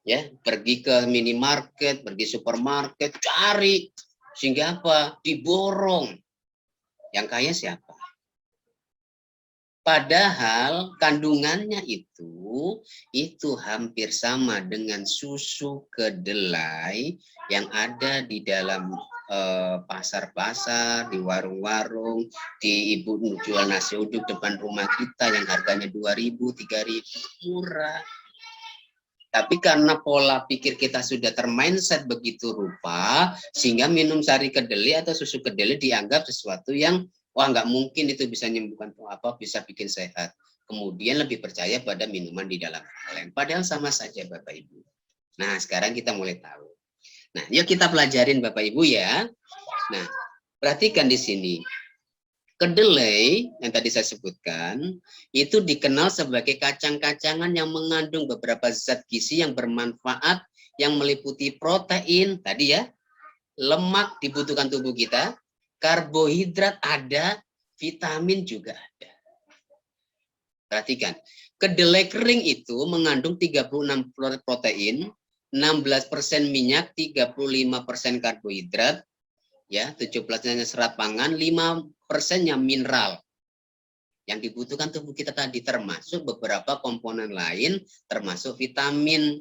ya, pergi ke minimarket, pergi supermarket, cari, sehingga apa? Diborong. Yang kaya siapa? Padahal kandungannya itu hampir sama dengan susu kedelai yang ada di dalam pasar-pasar, di warung-warung, di ibu jual nasi uduk depan rumah kita yang harganya 2.000, 3.000, murah. Tapi karena pola pikir kita sudah termindset begitu rupa, sehingga minum sari kedelai atau susu kedelai dianggap sesuatu yang wah nggak mungkin itu bisa menyembuhkan apa, bisa bikin sehat. Kemudian lebih percaya pada minuman di dalam kaleng. Padahal sama saja Bapak Ibu. Nah sekarang kita mulai tahu. Nah yuk kita pelajarin Bapak Ibu ya. Nah perhatikan di sini. Kedelai yang tadi saya sebutkan itu dikenal sebagai kacang-kacangan yang mengandung beberapa zat gizi yang bermanfaat yang meliputi protein tadi ya, lemak dibutuhkan tubuh kita, karbohidrat ada, vitamin juga ada. Perhatikan, kedelai kering itu mengandung 36% protein, 16% minyak, 35% karbohidrat, ya 17% serat pangan, 5%-nya mineral yang dibutuhkan tubuh kita tadi, termasuk beberapa komponen lain termasuk vitamin.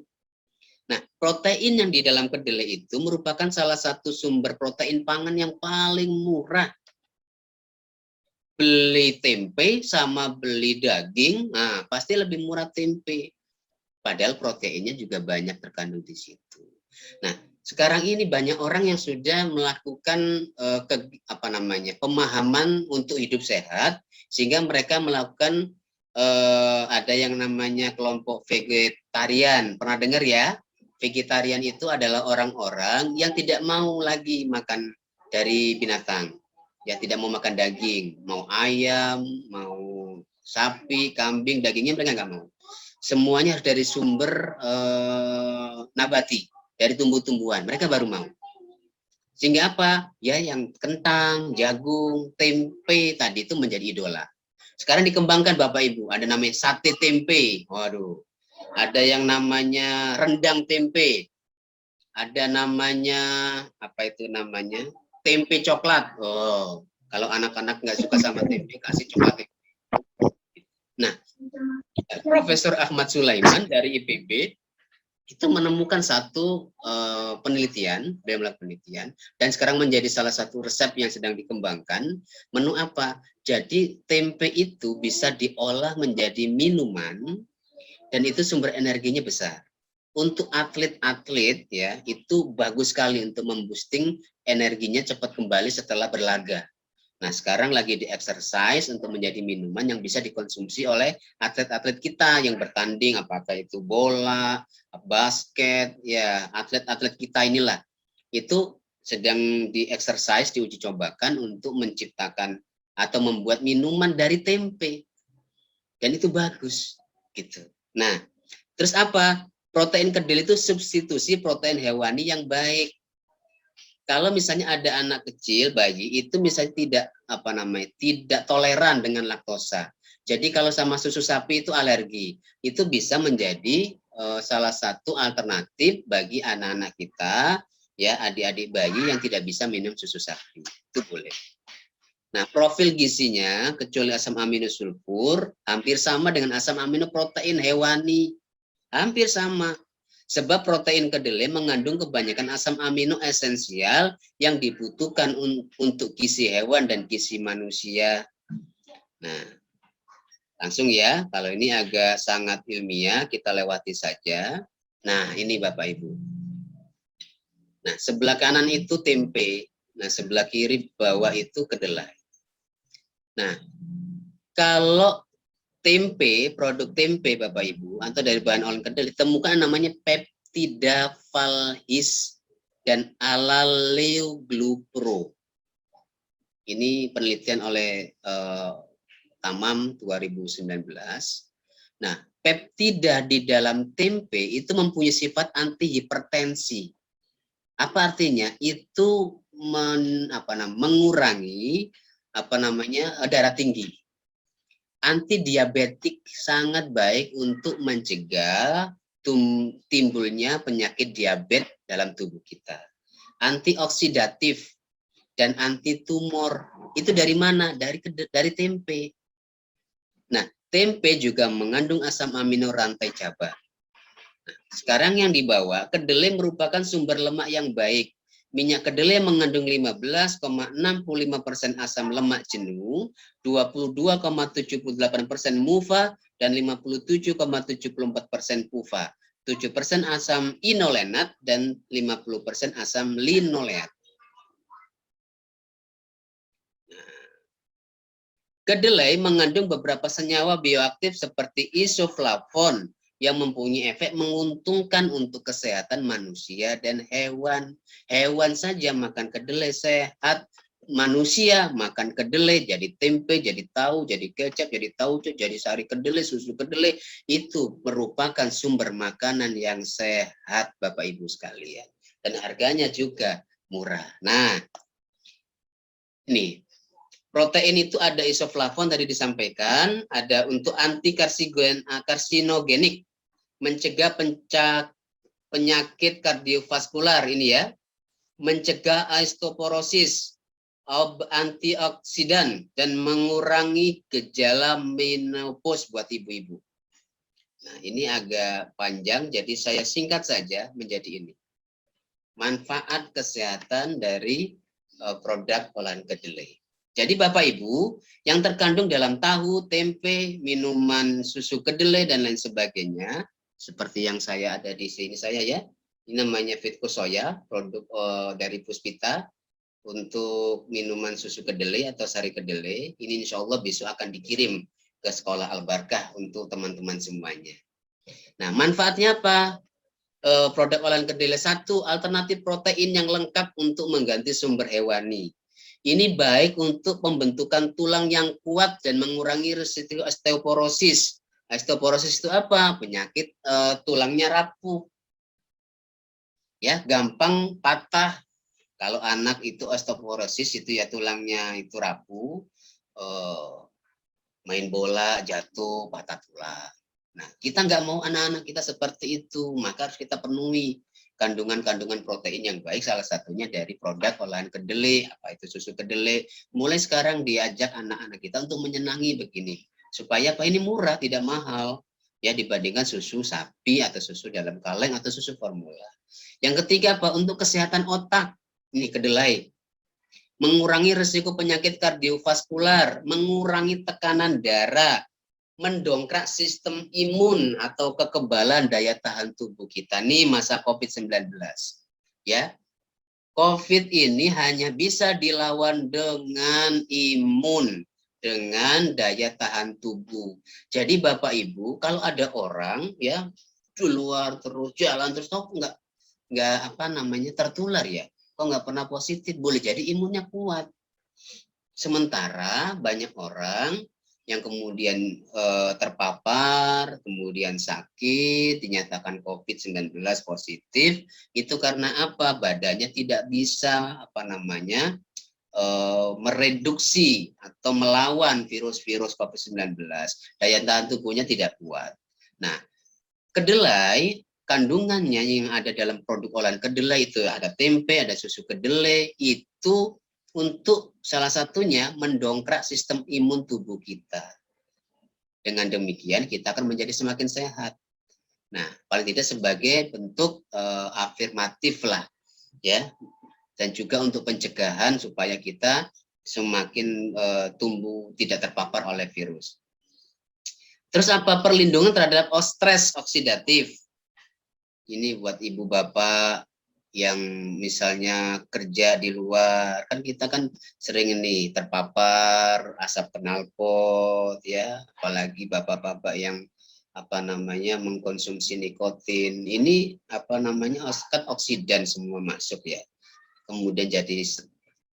Nah, protein yang di dalam kedelai itu merupakan salah satu sumber protein pangan yang paling murah. Beli tempe sama beli daging, nah pasti lebih murah tempe. Padahal proteinnya juga banyak terkandung di situ. Nah, sekarang ini banyak orang yang sudah melakukan pemahaman untuk hidup sehat, sehingga mereka melakukan ada yang namanya kelompok vegetarian. Pernah dengar ya? Vegetarian itu adalah orang-orang yang tidak mau lagi makan dari binatang, ya tidak mau makan daging, mau ayam, mau sapi, kambing, dagingnya mereka nggak mau. Semuanya harus dari sumber nabati, dari tumbuh-tumbuhan, mereka baru mau. Sehingga apa? Ya yang kentang, jagung, tempe tadi itu menjadi idola. Sekarang dikembangkan Bapak Ibu, ada namanya sate tempe. Waduh. Ada yang namanya rendang tempe. Ada namanya apa itu namanya? Tempe coklat. Oh, kalau anak-anak nggak suka sama tempe, kasih coklat. Nah, Profesor Ahmad Sulaiman dari IPB itu menemukan satu penelitian, beliau melakukan penelitian, dan sekarang menjadi salah satu resep yang sedang dikembangkan. Menu apa? Jadi tempe itu bisa diolah menjadi minuman, dan itu sumber energinya besar. Untuk atlet-atlet ya, itu bagus sekali untuk memboosting energinya cepat kembali setelah berlaga. Nah, sekarang lagi di exercise untuk menjadi minuman yang bisa dikonsumsi oleh atlet-atlet kita yang bertanding, apakah itu bola, basket, ya atlet-atlet kita inilah. Itu sedang di exercise, diuji cobakan untuk menciptakan atau membuat minuman dari tempe. Dan itu bagus gitu. Nah, terus apa? Protein kedelai itu substitusi protein hewani yang baik. Kalau misalnya ada anak kecil, bayi itu misalnya tidak toleran dengan laktosa. Jadi kalau sama susu sapi itu alergi, itu bisa menjadi salah satu alternatif bagi anak-anak kita, ya adik-adik bayi yang tidak bisa minum susu sapi. Itu boleh. Nah, profil gizinya kecuali asam amino sulfur hampir sama dengan asam amino protein hewani. Hampir sama. Sebab protein kedelai mengandung kebanyakan asam amino esensial yang dibutuhkan untuk gizi hewan dan gizi manusia. Nah, langsung ya, kalau ini agak sangat ilmiah, kita lewati saja. Nah, ini Bapak Ibu. Nah, sebelah kanan itu tempe. Nah, sebelah kiri bawah itu kedelai. Nah, kalau tempe, produk tempe Bapak Ibu, atau dari bahan olahan kedelai, temukan namanya peptida valhis dan alaleoglupro. Ini penelitian oleh Tamam 2019. Nah, peptida di dalam tempe itu mempunyai sifat antihipertensi. Apa artinya? Itu mengurangi darah tinggi. Anti diabetik, sangat baik untuk mencegah timbulnya penyakit diabetes dalam tubuh kita. Antioksidatif dan anti tumor. Itu dari mana? Dari tempe. Nah, tempe juga mengandung asam amino rantai cabang. Nah, sekarang yang dibawa, kedelai merupakan sumber lemak yang baik. Minyak kedelai mengandung 15,65% asam lemak jenuh, 22,78% mufa, dan 57,74% pufa. 7% asam inolenat dan 50% asam linoleat. Kedelai mengandung beberapa senyawa bioaktif seperti isoflavon yang mempunyai efek menguntungkan untuk kesehatan manusia dan hewan. Hewan saja makan kedelai sehat, manusia makan kedelai, jadi tempe, jadi tahu, jadi kecap, jadi tauco, jadi sari kedelai, susu kedelai, itu merupakan sumber makanan yang sehat Bapak Ibu sekalian. Dan harganya juga murah. Nah, ini. Protein itu ada isoflavon tadi disampaikan, ada untuk anti karsinogenik, mencegah penyakit kardiovaskular ini ya, mencegah osteoporosis, antioksidan, dan mengurangi gejala menopause buat ibu-ibu. Nah, ini agak panjang, jadi saya singkat saja menjadi ini. Manfaat kesehatan dari produk olahan kedelai. Jadi Bapak Ibu, yang terkandung dalam tahu, tempe, minuman susu kedelai, dan lain sebagainya, seperti yang saya ada di sini saya ya, ini namanya Fitco Soya, produk dari Puspita, untuk minuman susu kedelai atau sari kedelai, ini insya Allah besok akan dikirim ke Sekolah Al-Barkah untuk teman-teman semuanya. Nah, manfaatnya apa? Produk olahan kedelai, satu, alternatif protein yang lengkap untuk mengganti sumber hewani. Ini baik untuk pembentukan tulang yang kuat dan mengurangi resiko osteoporosis. Osteoporosis itu apa? Penyakit tulangnya rapuh. Ya, gampang patah. Kalau anak itu osteoporosis itu ya tulangnya itu rapuh, main bola jatuh patah tulang. Nah, kita nggak mau anak-anak kita seperti itu, maka harus kita penuhi kandungan-kandungan protein yang baik, salah satunya dari produk olahan kedelai, apa itu susu kedelai. Mulai sekarang diajak anak-anak kita untuk menyenangi begini, supaya apa, ini murah, tidak mahal ya dibandingkan susu sapi atau susu dalam kaleng atau susu formula. Yang ketiga apa? Untuk kesehatan otak, ini kedelai. Mengurangi risiko penyakit kardiovaskular, mengurangi tekanan darah, mendongkrak sistem imun atau kekebalan daya tahan tubuh kita. Nih masa COVID-19. Ya. COVID ini hanya bisa dilawan dengan imun, dengan daya tahan tubuh. Jadi Bapak Ibu, kalau ada orang ya keluar terus jalan terus kok nggak tertular ya. Kok nggak pernah positif, boleh jadi imunnya kuat. Sementara banyak orang yang kemudian terpapar, kemudian sakit, dinyatakan COVID-19 positif, itu karena apa? Badannya tidak bisa mereduksi atau melawan virus-virus COVID-19. Daya tahan tubuhnya tidak kuat. Nah, Kedelai, kandungannya yang ada dalam produk olahan kedelai itu ada tempe, ada susu kedelai, itu untuk salah satunya mendongkrak sistem imun tubuh kita. Dengan demikian kita akan menjadi semakin sehat. Nah, paling tidak sebagai bentuk afirmatif lah, ya, dan juga untuk pencegahan supaya kita semakin tumbuh tidak terpapar oleh virus. Terus apa perlindungan terhadap stres oksidatif? Ini buat ibu bapak yang misalnya kerja di luar, kan kita kan sering ini terpapar asap knalpot ya, apalagi bapak-bapak yang apa namanya mengkonsumsi nikotin. Ini apa namanya kan oksidan semua masuk ya. Kemudian jadi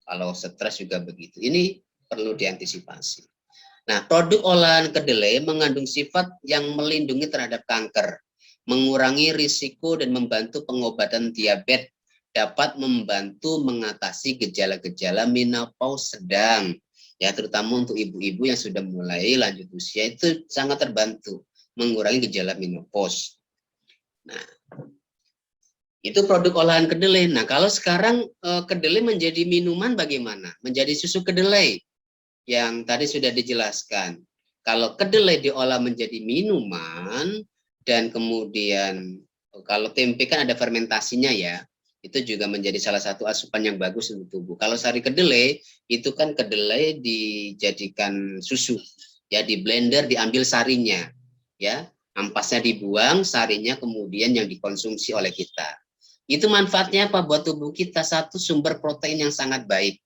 kalau stres juga begitu. Ini perlu diantisipasi. Nah, produk olahan kedelai mengandung sifat yang melindungi terhadap kanker, mengurangi risiko dan membantu pengobatan diabetes, dapat membantu mengatasi gejala-gejala menopause sedang, ya terutama untuk ibu-ibu yang sudah mulai lanjut usia itu sangat terbantu mengurangi gejala menopause. Nah, itu produk olahan kedelai. Nah, kalau sekarang kedelai menjadi minuman bagaimana? Menjadi susu kedelai yang tadi sudah dijelaskan. Kalau kedelai diolah menjadi minuman dan kemudian kalau tempe kan ada fermentasinya ya, itu juga menjadi salah satu asupan yang bagus untuk tubuh. Kalau sari kedelai itu kan kedelai dijadikan susu, ya di blender diambil sarinya, ya ampasnya dibuang, sarinya kemudian yang dikonsumsi oleh kita. Itu manfaatnya apa buat tubuh kita? Satu, sumber protein yang sangat baik.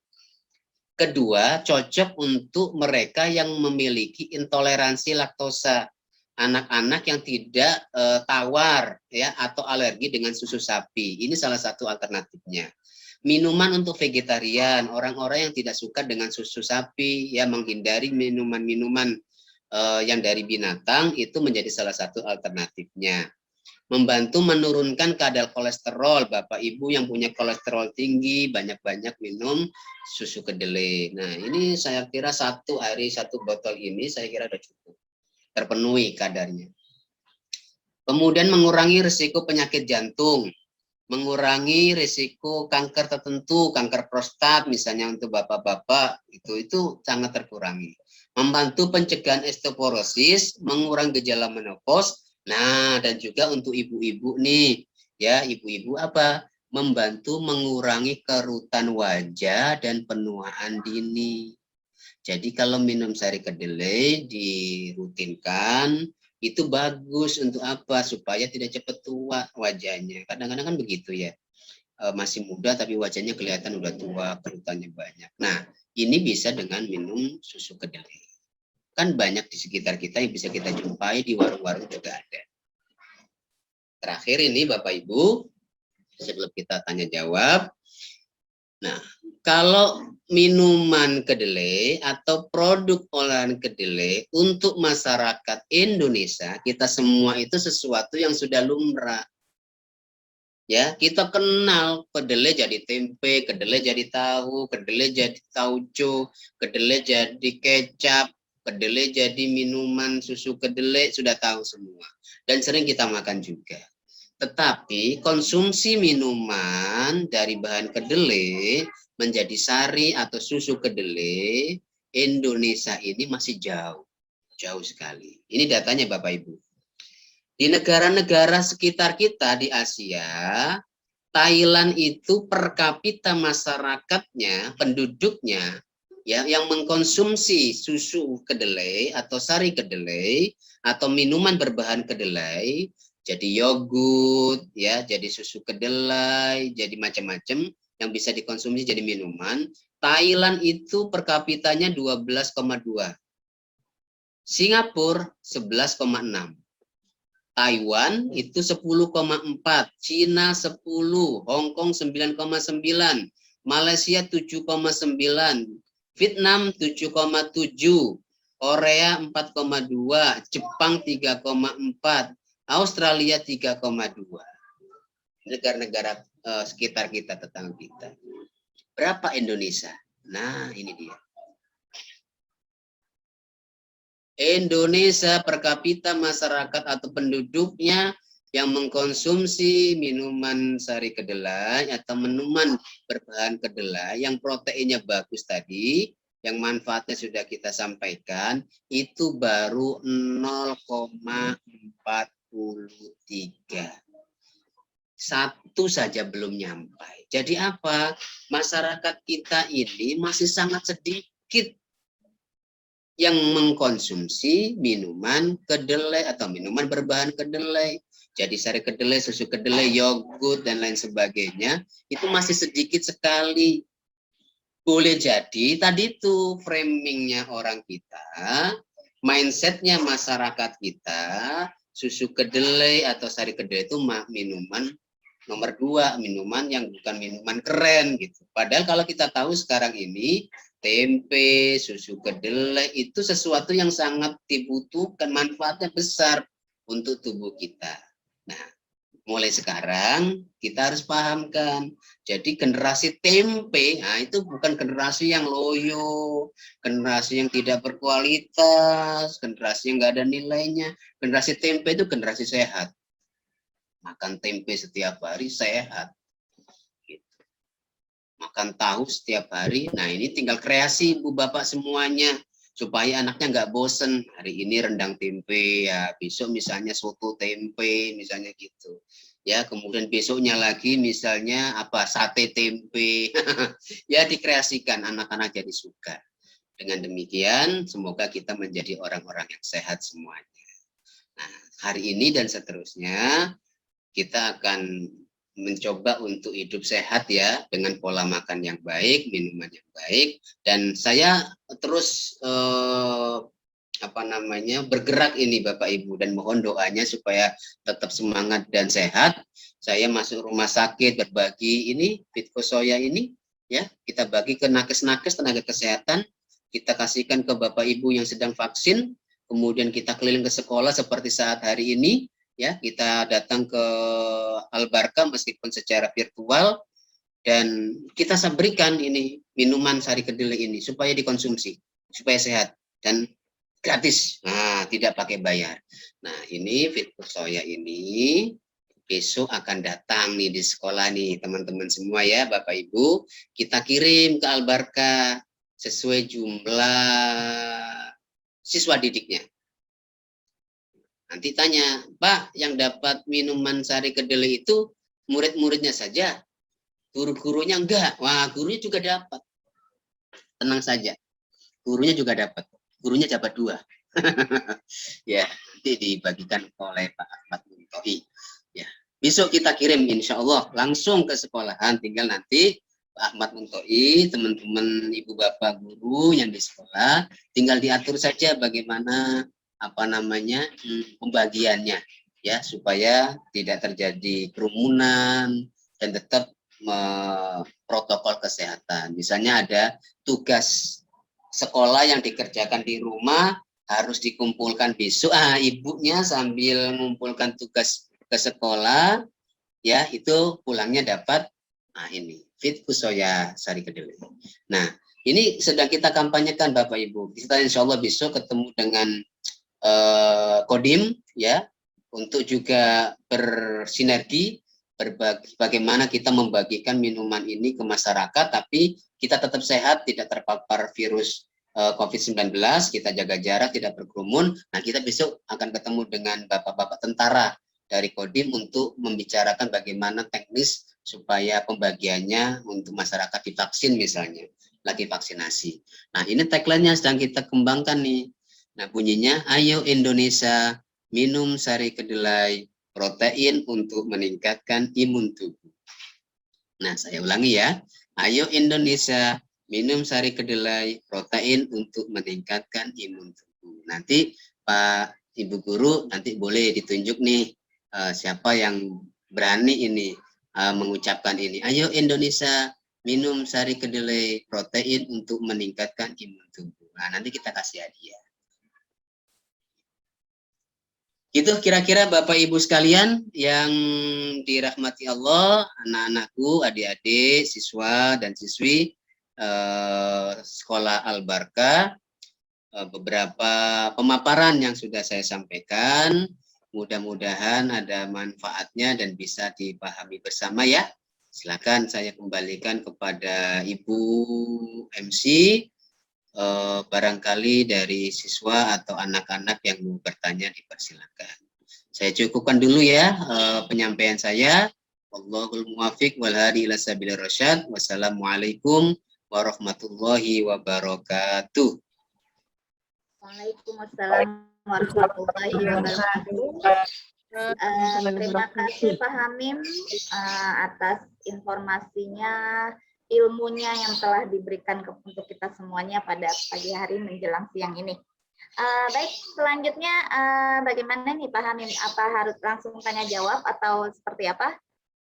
Kedua, cocok untuk mereka yang memiliki intoleransi laktosa, anak-anak yang tidak tawar ya atau alergi dengan susu sapi. Ini salah satu alternatifnya. Minuman untuk vegetarian, orang-orang yang tidak suka dengan susu sapi, ya menghindari minuman-minuman yang dari binatang itu menjadi salah satu alternatifnya. Membantu menurunkan kadar kolesterol. Bapak Ibu yang punya kolesterol tinggi, banyak-banyak minum susu kedelai. Nah, ini saya kira satu hari satu botol ini saya kira sudah cukup. Terpenuhi kadarnya. Kemudian mengurangi risiko penyakit jantung, mengurangi risiko kanker tertentu, kanker prostat misalnya untuk bapak-bapak itu sangat terkurangi. Membantu pencegahan osteoporosis, mengurangi gejala menopause. Nah, dan juga untuk ibu-ibu nih, ya ibu-ibu apa? Membantu mengurangi kerutan wajah dan penuaan dini. Jadi kalau minum sari kedelai dirutinkan, itu bagus untuk apa? Supaya tidak cepat tua wajahnya. Kadang-kadang kan begitu ya. Masih muda tapi wajahnya kelihatan udah tua, kerutannya banyak. Nah, ini bisa dengan minum susu kedelai. Kan banyak di sekitar kita yang bisa kita jumpai di warung-warung juga ada. Terakhir ini Bapak Ibu, sebelum kita tanya jawab. Nah, kalau minuman kedelai atau produk olahan kedelai untuk masyarakat Indonesia, kita semua itu sesuatu yang sudah lumrah. Ya, kita kenal kedelai jadi tempe, kedelai jadi tahu, kedelai jadi tauco, kedelai jadi kecap, kedelai jadi minuman susu kedelai, sudah tahu semua. Dan sering kita makan juga. Tetapi konsumsi minuman dari bahan kedelai menjadi sari atau susu kedelai, Indonesia ini masih jauh. Jauh sekali. Ini datanya Bapak Ibu. Di negara-negara sekitar kita di Asia, Thailand itu per kapita masyarakatnya, penduduknya, ya yang mengkonsumsi susu kedelai atau sari kedelai atau minuman berbahan kedelai, jadi yogurt, ya, jadi susu kedelai, jadi macam-macam yang bisa dikonsumsi jadi minuman. Thailand itu per kapitanya 12,2. Singapura 11,6. Taiwan itu 10,4, Cina 10, Hong Kong 9,9, Malaysia 7,9, Vietnam 7,7, Korea 4,2, Jepang 3,4, Australia 3,2. Negara-negara sekitar kita, tetangga kita. Berapa Indonesia? Nah, ini dia. Indonesia per kapita masyarakat atau penduduknya yang mengkonsumsi minuman sari kedelai atau minuman berbahan kedelai yang proteinnya bagus tadi, yang manfaatnya sudah kita sampaikan, itu baru 0,43. Satu saja belum nyampai. Jadi apa? Masyarakat kita ini masih sangat sedikit yang mengkonsumsi minuman kedelai atau minuman berbahan kedelai. Jadi sari kedelai, susu kedelai, yogurt, dan lain sebagainya, itu masih sedikit sekali. Boleh jadi tadi itu framingnya orang kita, mindsetnya masyarakat kita, susu kedelai atau sari kedelai itu minuman nomor 2, minuman yang bukan minuman keren gitu. Padahal kalau kita tahu sekarang ini, tempe, susu kedelai itu sesuatu yang sangat dibutuhkan, manfaatnya besar untuk tubuh kita. Nah, mulai sekarang kita harus pahamkan. Jadi generasi tempe, nah itu bukan generasi yang loyo, generasi yang tidak berkualitas, generasi yang nggak ada nilainya. Generasi tempe itu generasi sehat. Makan tempe setiap hari sehat. Makan tahu setiap hari. Nah ini tinggal kreasi ibu bapak semuanya. Supaya anaknya nggak bosen. Hari ini rendang tempe, ya besok misalnya soto tempe, misalnya gitu. Ya kemudian besoknya lagi misalnya apa sate tempe. Ya dikreasikan, anak-anak jadi suka. Dengan demikian semoga kita menjadi orang-orang yang sehat semuanya. Nah hari ini dan seterusnya kita akan mencoba untuk hidup sehat ya, dengan pola makan yang baik, minuman yang baik, dan saya terus bergerak ini Bapak Ibu, dan mohon doanya supaya tetap semangat dan sehat. Saya masuk rumah sakit berbagi ini Fitfosoya ini ya, kita bagi ke nakes-nakes tenaga kesehatan, kita kasihkan ke Bapak Ibu yang sedang vaksin, kemudian kita keliling ke sekolah seperti saat hari ini. Ya, kita datang ke Al-Barkah meskipun secara virtual, dan kita berikan ini minuman sari kedelai ini supaya dikonsumsi, supaya sehat dan gratis. Nah, tidak pakai bayar. Nah, ini Fitfosoya ini besok akan datang nih di sekolah nih teman-teman semua ya Bapak Ibu. Kita kirim ke Al-Barkah sesuai jumlah siswa didiknya. Nanti tanya, Pak, yang dapat minuman sari kedelai itu murid-muridnya saja, guru-gurunya enggak. Wah, gurunya juga dapat. Tenang saja, gurunya juga dapat. Gurunya dapat 2. Ya, nanti dibagikan oleh Pak Ahmad Muntoi. Ya, besok kita kirim, insya Allah langsung ke sekolahan. Tinggal nanti Pak Ahmad Muntoi, teman-teman ibu bapak guru yang di sekolah, tinggal diatur saja bagaimana pembagiannya ya, supaya tidak terjadi kerumunan dan tetap protokol kesehatan. Misalnya ada tugas sekolah yang dikerjakan di rumah harus dikumpulkan besok, ibunya sambil mengumpulkan tugas ke sekolah ya, itu pulangnya dapat ini Fitfosoya sari kedelai. Nah ini sedang kita kampanyekan Bapak Ibu. Kita insya Allah besok ketemu dengan Kodim ya, untuk juga bersinergi bagaimana kita membagikan minuman ini ke masyarakat, tapi kita tetap sehat, tidak terpapar virus COVID-19, kita jaga jarak, tidak berkerumun. Nah kita besok akan ketemu dengan bapak-bapak tentara dari Kodim untuk membicarakan bagaimana teknis supaya pembagiannya untuk masyarakat divaksin misalnya, lagi vaksinasi. Nah ini tagline-nya sedang kita kembangkan nih. Nah bunyinya, ayo Indonesia minum sari kedelai, protein untuk meningkatkan imun tubuh. Nah saya ulangi ya, ayo Indonesia minum sari kedelai, protein untuk meningkatkan imun tubuh. Nanti Pak Ibu Guru nanti boleh ditunjuk nih siapa yang berani ini mengucapkan ini. Ayo Indonesia minum sari kedelai, protein untuk meningkatkan imun tubuh. Nah nanti kita kasih hadiah. Itu kira-kira Bapak Ibu sekalian yang dirahmati Allah, anak-anakku, adik-adik, siswa dan siswi sekolah Al-Barkah. beberapa pemaparan yang sudah saya sampaikan. Mudah-mudahan ada manfaatnya dan bisa dipahami bersama ya. Silakan saya kembalikan kepada Ibu MC. Barangkali dari siswa atau anak-anak yang mau bertanya dipersilakan. Saya cukupkan dulu ya penyampaian saya. Wallahul muwaffiq wal hadi ila sabilir rasyad. Wassalamualaikum warahmatullahi wabarakatuh. Waalaikumsalam warahmatullahi wabarakatuh. Terima kasih Pak Hamim atas informasinya, ilmunya yang telah diberikan untuk kita semuanya pada pagi hari menjelang siang ini. Baik, selanjutnya bagaimana nih Pak Hamim? Apa harus langsung tanya jawab atau seperti apa?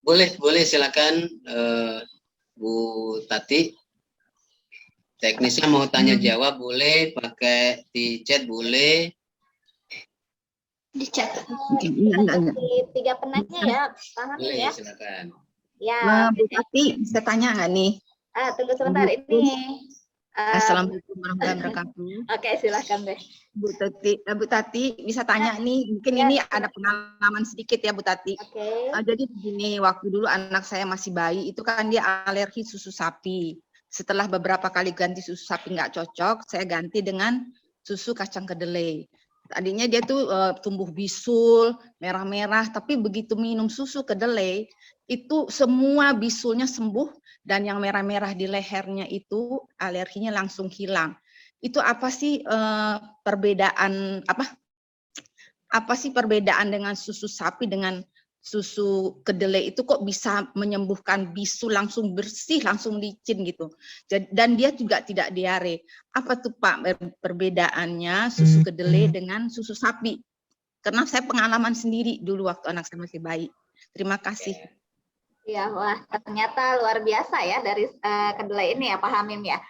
Boleh silakan Bu Tati. Teknisnya mau tanya jawab boleh, pakai di chat boleh. Di chat. Tiga penanya ya, Pak Hamim Boleh, ya. silakan. Ya, Bu Tati, bisa tanya nggak nih? Tunggu sebentar ini. Assalamualaikum warahmatullahi wabarakatuh. Oke, silakan deh. Bu Tati, bisa tanya nih, mungkin ini ada pengalaman sedikit ya Bu Tati. Oke. Jadi begini, waktu dulu anak saya masih bayi, itu kan dia alergi susu sapi. Setelah beberapa kali ganti susu sapi nggak cocok, saya ganti dengan susu kacang kedelai. Tadinya dia tuh tumbuh bisul, merah-merah, tapi begitu minum susu kedelai, itu semua bisulnya sembuh, dan yang merah-merah di lehernya itu alerginya langsung hilang. Itu apa sih perbedaan apa sih perbedaan dengan susu sapi dengan susu kedelai itu kok bisa menyembuhkan bisul langsung bersih, langsung licin gitu. Dan dia juga tidak diare. Apa tuh Pak perbedaannya susu kedelai dengan susu sapi? Karena saya pengalaman sendiri dulu waktu anak saya masih bayi. Terima kasih. Ya, wah ternyata luar biasa ya dari kedelai ini ya Pak Hamim ya.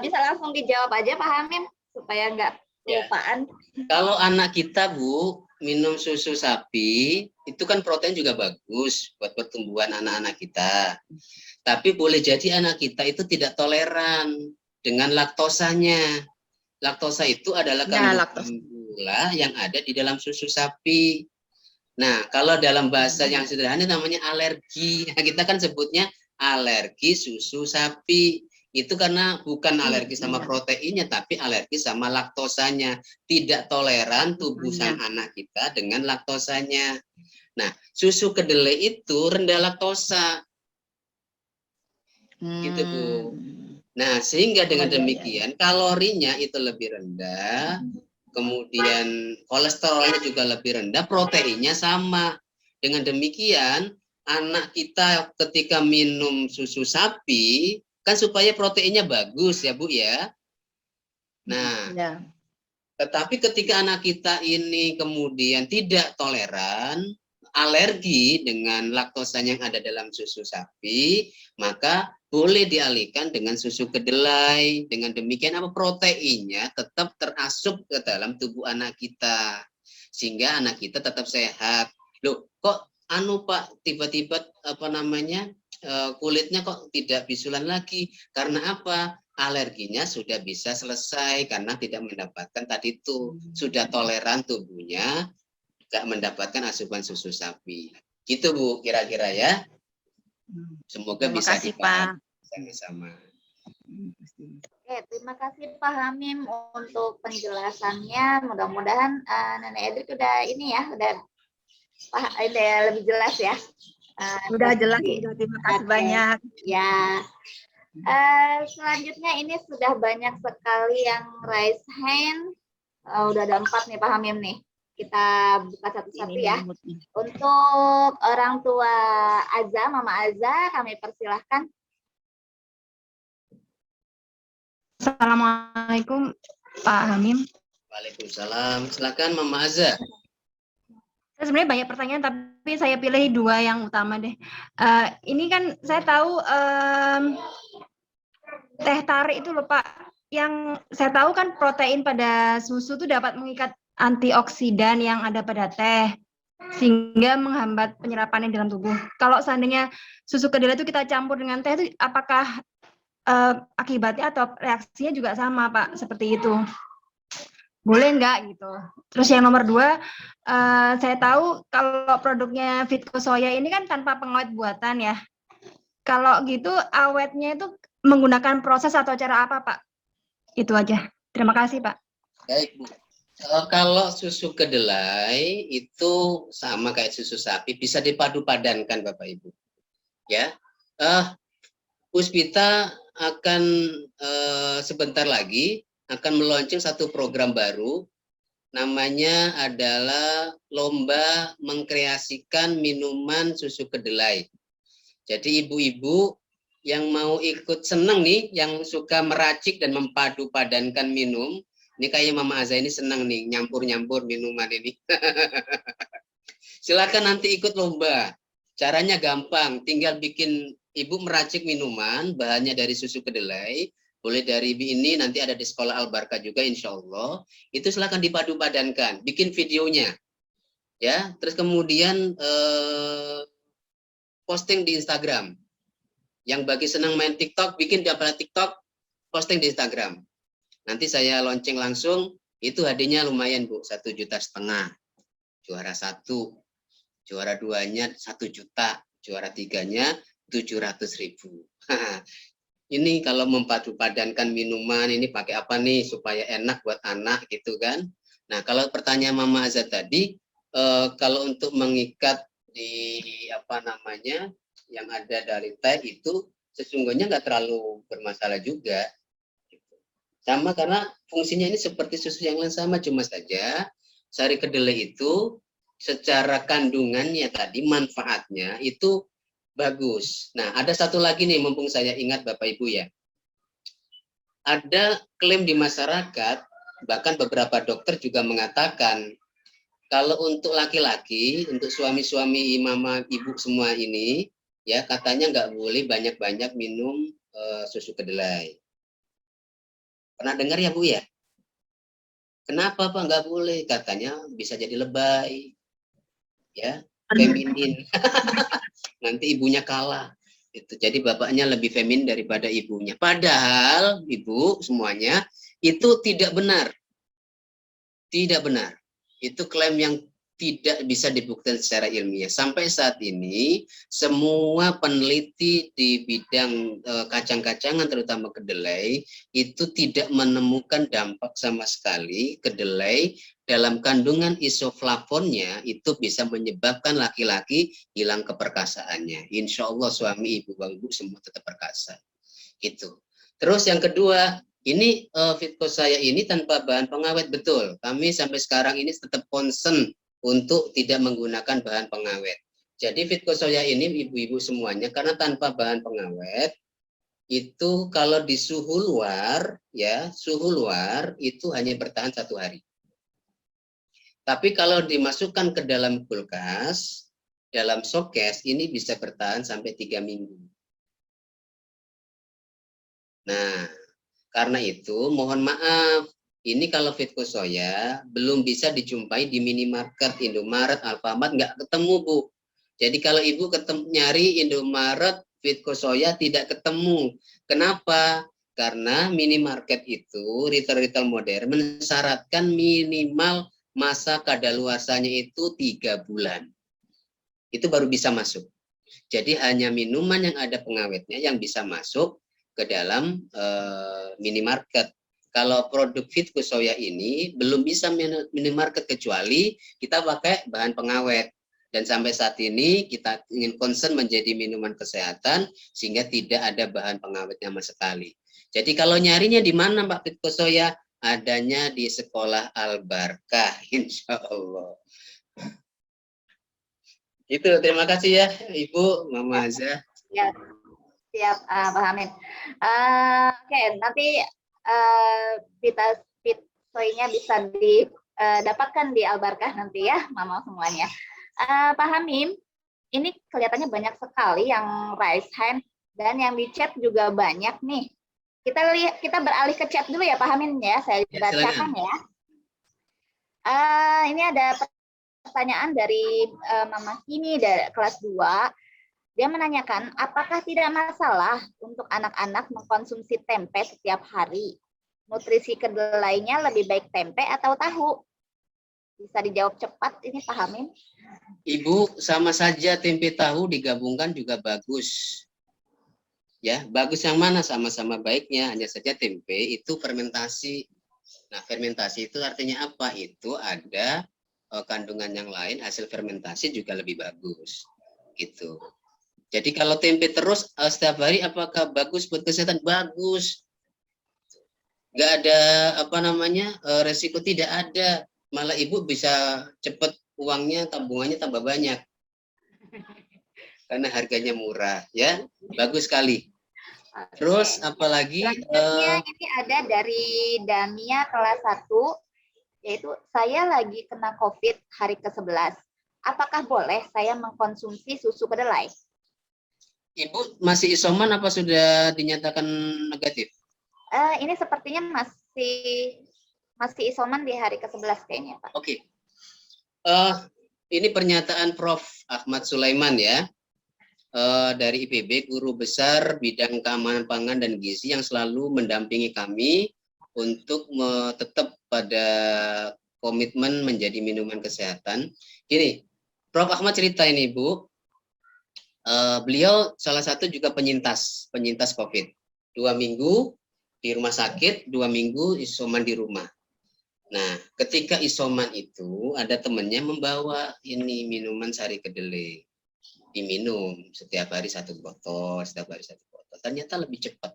Bisa langsung dijawab aja Pak Hamim supaya nggak kelupaan. Kalau anak kita Bu minum susu sapi itu kan protein juga bagus buat pertumbuhan anak-anak kita. Tapi boleh jadi anak kita itu tidak toleran dengan laktosanya. Laktosa itu adalah kandungan gula yang ada di dalam susu sapi. Nah, kalau dalam bahasa yang sederhana namanya alergi. Nah, kita kan sebutnya alergi susu sapi. Itu karena bukan alergi sama proteinnya, tapi alergi sama laktosanya. Tidak toleran tubuh sang anak kita dengan laktosanya. Nah, susu kedelai itu rendah laktosa. Gitu, Bu. Nah, sehingga dengan demikian kalorinya itu lebih rendah, kemudian kolesterolnya juga lebih rendah, proteinnya sama. Dengan demikian, anak kita ketika minum susu sapi, kan supaya proteinnya bagus ya Bu ya. Nah, tetapi ketika anak kita ini kemudian tidak toleran, alergi dengan laktosa yang ada dalam susu sapi, maka boleh dialihkan dengan susu kedelai. Dengan demikian apa proteinnya tetap terasup ke dalam tubuh anak kita, sehingga anak kita tetap sehat. Loh, kok Pak tiba-tiba kulitnya kok tidak bisulan lagi? Karena apa? Alerginya sudah bisa selesai karena tidak mendapatkan tadi itu, sudah toleran tubuhnya, tidak mendapatkan asupan susu sapi. Gitu Bu, kira-kira ya. Semoga bisa dipahami sama-sama. Oke, terima kasih Pak Hamim untuk penjelasannya. Mudah-mudahan Nenek Edrik udah ini ya, udah lebih jelas ya. Sudah jelas, terima kasih banyak. Ya. Selanjutnya ini sudah banyak sekali yang raise hand. Udah ada 4 nih Pak Hamim nih. Kita buka satu-satu ya. Untuk orang tua Aza, Mama Aza, kami persilahkan. Assalamualaikum Pak Hamim. Waalaikumsalam. Silakan Mama Aza. Saya sebenarnya banyak pertanyaan, tapi saya pilih 2 yang utama deh. Ini kan saya tahu teh tarik itu loh Pak. Yang saya tahu kan protein pada susu itu dapat mengikat antioksidan yang ada pada teh, sehingga menghambat penyerapannya dalam tubuh. Kalau seandainya susu kedelai itu kita campur dengan teh, itu apakah akibatnya atau reaksinya juga sama Pak, seperti itu? boleh nggak gitu. Terus yang nomor 2, saya tahu kalau produknya Fitco Soya ini kan tanpa pengawet buatan ya. Kalau gitu awetnya itu menggunakan proses atau cara apa, Pak? Itu aja. Terima kasih, Pak. Baik, Bu. Kalau susu kedelai itu sama kayak susu sapi, bisa dipadu-padankan Bapak Ibu. Ya, Puspita akan sebentar lagi akan meluncurkan satu program baru, namanya adalah lomba mengkreasikan minuman susu kedelai. Jadi ibu-ibu yang mau ikut seneng nih, yang suka meracik dan mempadu-padankan minum, ini kayak Mama Aza ini senang nih, nyampur-nyampur minuman ini. Silakan nanti ikut lomba. Caranya gampang, tinggal bikin ibu meracik minuman, bahannya dari susu kedelai, boleh dari ini, nanti ada di sekolah Al-Barkah juga insya Allah. Itu silakan dipadu-padankan, bikin videonya. Ya, terus kemudian posting di Instagram. Yang bagi senang main TikTok, bikin di aplikasi TikTok, posting di Instagram. Nanti saya launching langsung, itu hadiahnya lumayan Bu, 1,5 juta. Juara 1, juara 2-nya 1 juta, juara 3-nya 700.000. Ini kalau mempadu-padankan minuman, ini pakai apa nih supaya enak buat anak gitu kan. Nah kalau pertanyaan Mama Azza tadi, kalau untuk mengikat di apa namanya, yang ada dari teh itu sesungguhnya nggak terlalu bermasalah juga. Sama karena fungsinya ini seperti susu yang lain sama, cuma saja sari kedelai itu secara kandungannya tadi manfaatnya itu bagus. Nah ada satu lagi nih mumpung saya ingat Bapak Ibu ya. Ada klaim di masyarakat, bahkan beberapa dokter juga mengatakan kalau untuk laki-laki, untuk suami-suami mama ibu semua ini, ya katanya nggak boleh banyak-banyak minum susu kedelai. Pernah dengar ya Bu ya? Kenapa Pak nggak boleh? Katanya bisa jadi lebay, ya, feminin. Nanti ibunya kalah. Itu jadi bapaknya lebih feminin daripada ibunya. Padahal ibu semuanya itu tidak benar, tidak benar. Itu klaim yang tidak bisa dibuktikan secara ilmiah. Sampai saat ini, semua peneliti di bidang kacang-kacangan, terutama kedelai, itu tidak menemukan dampak sama sekali kedelai dalam kandungan isoflavonnya itu bisa menyebabkan laki-laki hilang keperkasaannya. Insya Allah suami ibu, bang ibu semua tetap perkasa. Gitu. Terus yang kedua, ini Fitco Soya ini tanpa bahan pengawet, betul. Kami sampai sekarang ini tetap concern untuk tidak menggunakan bahan pengawet. Jadi Fitco Soya ini ibu-ibu semuanya karena tanpa bahan pengawet itu kalau di suhu luar ya, suhu luar itu hanya bertahan 1 hari. Tapi kalau dimasukkan ke dalam kulkas, dalam showcase ini bisa bertahan sampai 3 minggu. Nah, karena itu mohon maaf, ini kalau Fitco Soya belum bisa dijumpai di minimarket, Indomaret, Alfamart, nggak ketemu Bu. Jadi kalau Ibu nyari Indomaret, Fitco Soya tidak ketemu. Kenapa? Karena minimarket itu, retail-retail modern mensyaratkan minimal masa kadaluarsanya itu 3 bulan. Itu baru bisa masuk. Jadi hanya minuman yang ada pengawetnya yang bisa masuk ke dalam minimarket. Kalau produk Fitco Soya ini belum bisa minimarket kecuali kita pakai bahan pengawet. Dan sampai saat ini kita ingin concern menjadi minuman kesehatan sehingga tidak ada bahan pengawetnya sama sekali. Jadi kalau nyarinya di mana Pak Fitco Soya? Adanya di sekolah Al-Barkah, insya Allah. Itu terima kasih ya Ibu, Mama Azza. Ya, siap Pak Hamid. Oke, nanti Fitco-nya bisa didapatkan di Al-Barkah nanti ya, Mama semuanya. Pak Hamim, ini kelihatannya banyak sekali yang raise hand dan yang di chat juga banyak nih. Kita beralih ke chat dulu ya Pak Hamim ya, saya bacakan ya. Ini ada pertanyaan dari Mama Kini dari kelas 2. Dia menanyakan, apakah tidak masalah untuk anak-anak mengkonsumsi tempe setiap hari? nutrisi kedelainya lebih baik tempe atau tahu? Bisa dijawab cepat ini Pak Hamim. Ibu, sama saja tempe tahu digabungkan juga bagus. Ya, bagus yang mana? Sama-sama baiknya, hanya saja tempe itu fermentasi. Nah, fermentasi itu artinya apa? Itu ada kandungan yang lain, hasil fermentasi juga lebih bagus. Gitu. Jadi kalau tempe terus setiap hari apakah bagus buat kesehatan? Bagus. Nggak ada resiko, tidak ada. Malah ibu bisa cepat uangnya, tabungannya tambah banyak. Karena harganya murah, ya. Bagus sekali. Terus apalagi selanjutnya ini ada dari Damia kelas 1, yaitu saya lagi kena COVID hari ke-11. Apakah boleh saya mengkonsumsi susu kedelai? Ibu masih isoman apa sudah dinyatakan negatif? Ini sepertinya masih isoman di hari ke-11 kayaknya, Pak. Oke. Ini pernyataan Prof. Ahmad Sulaiman ya, dari IPB, Guru Besar Bidang Keamanan Pangan dan Gizi yang selalu mendampingi kami untuk tetap pada komitmen menjadi minuman kesehatan. Gini, Prof. Ahmad cerita ini, Bu. Beliau salah satu juga penyintas COVID. 2 minggu di rumah sakit, 2 minggu isoman di rumah. Nah, ketika isoman itu ada temannya membawa ini minuman sari kedelai, diminum setiap hari 1 botol, Ternyata lebih cepat,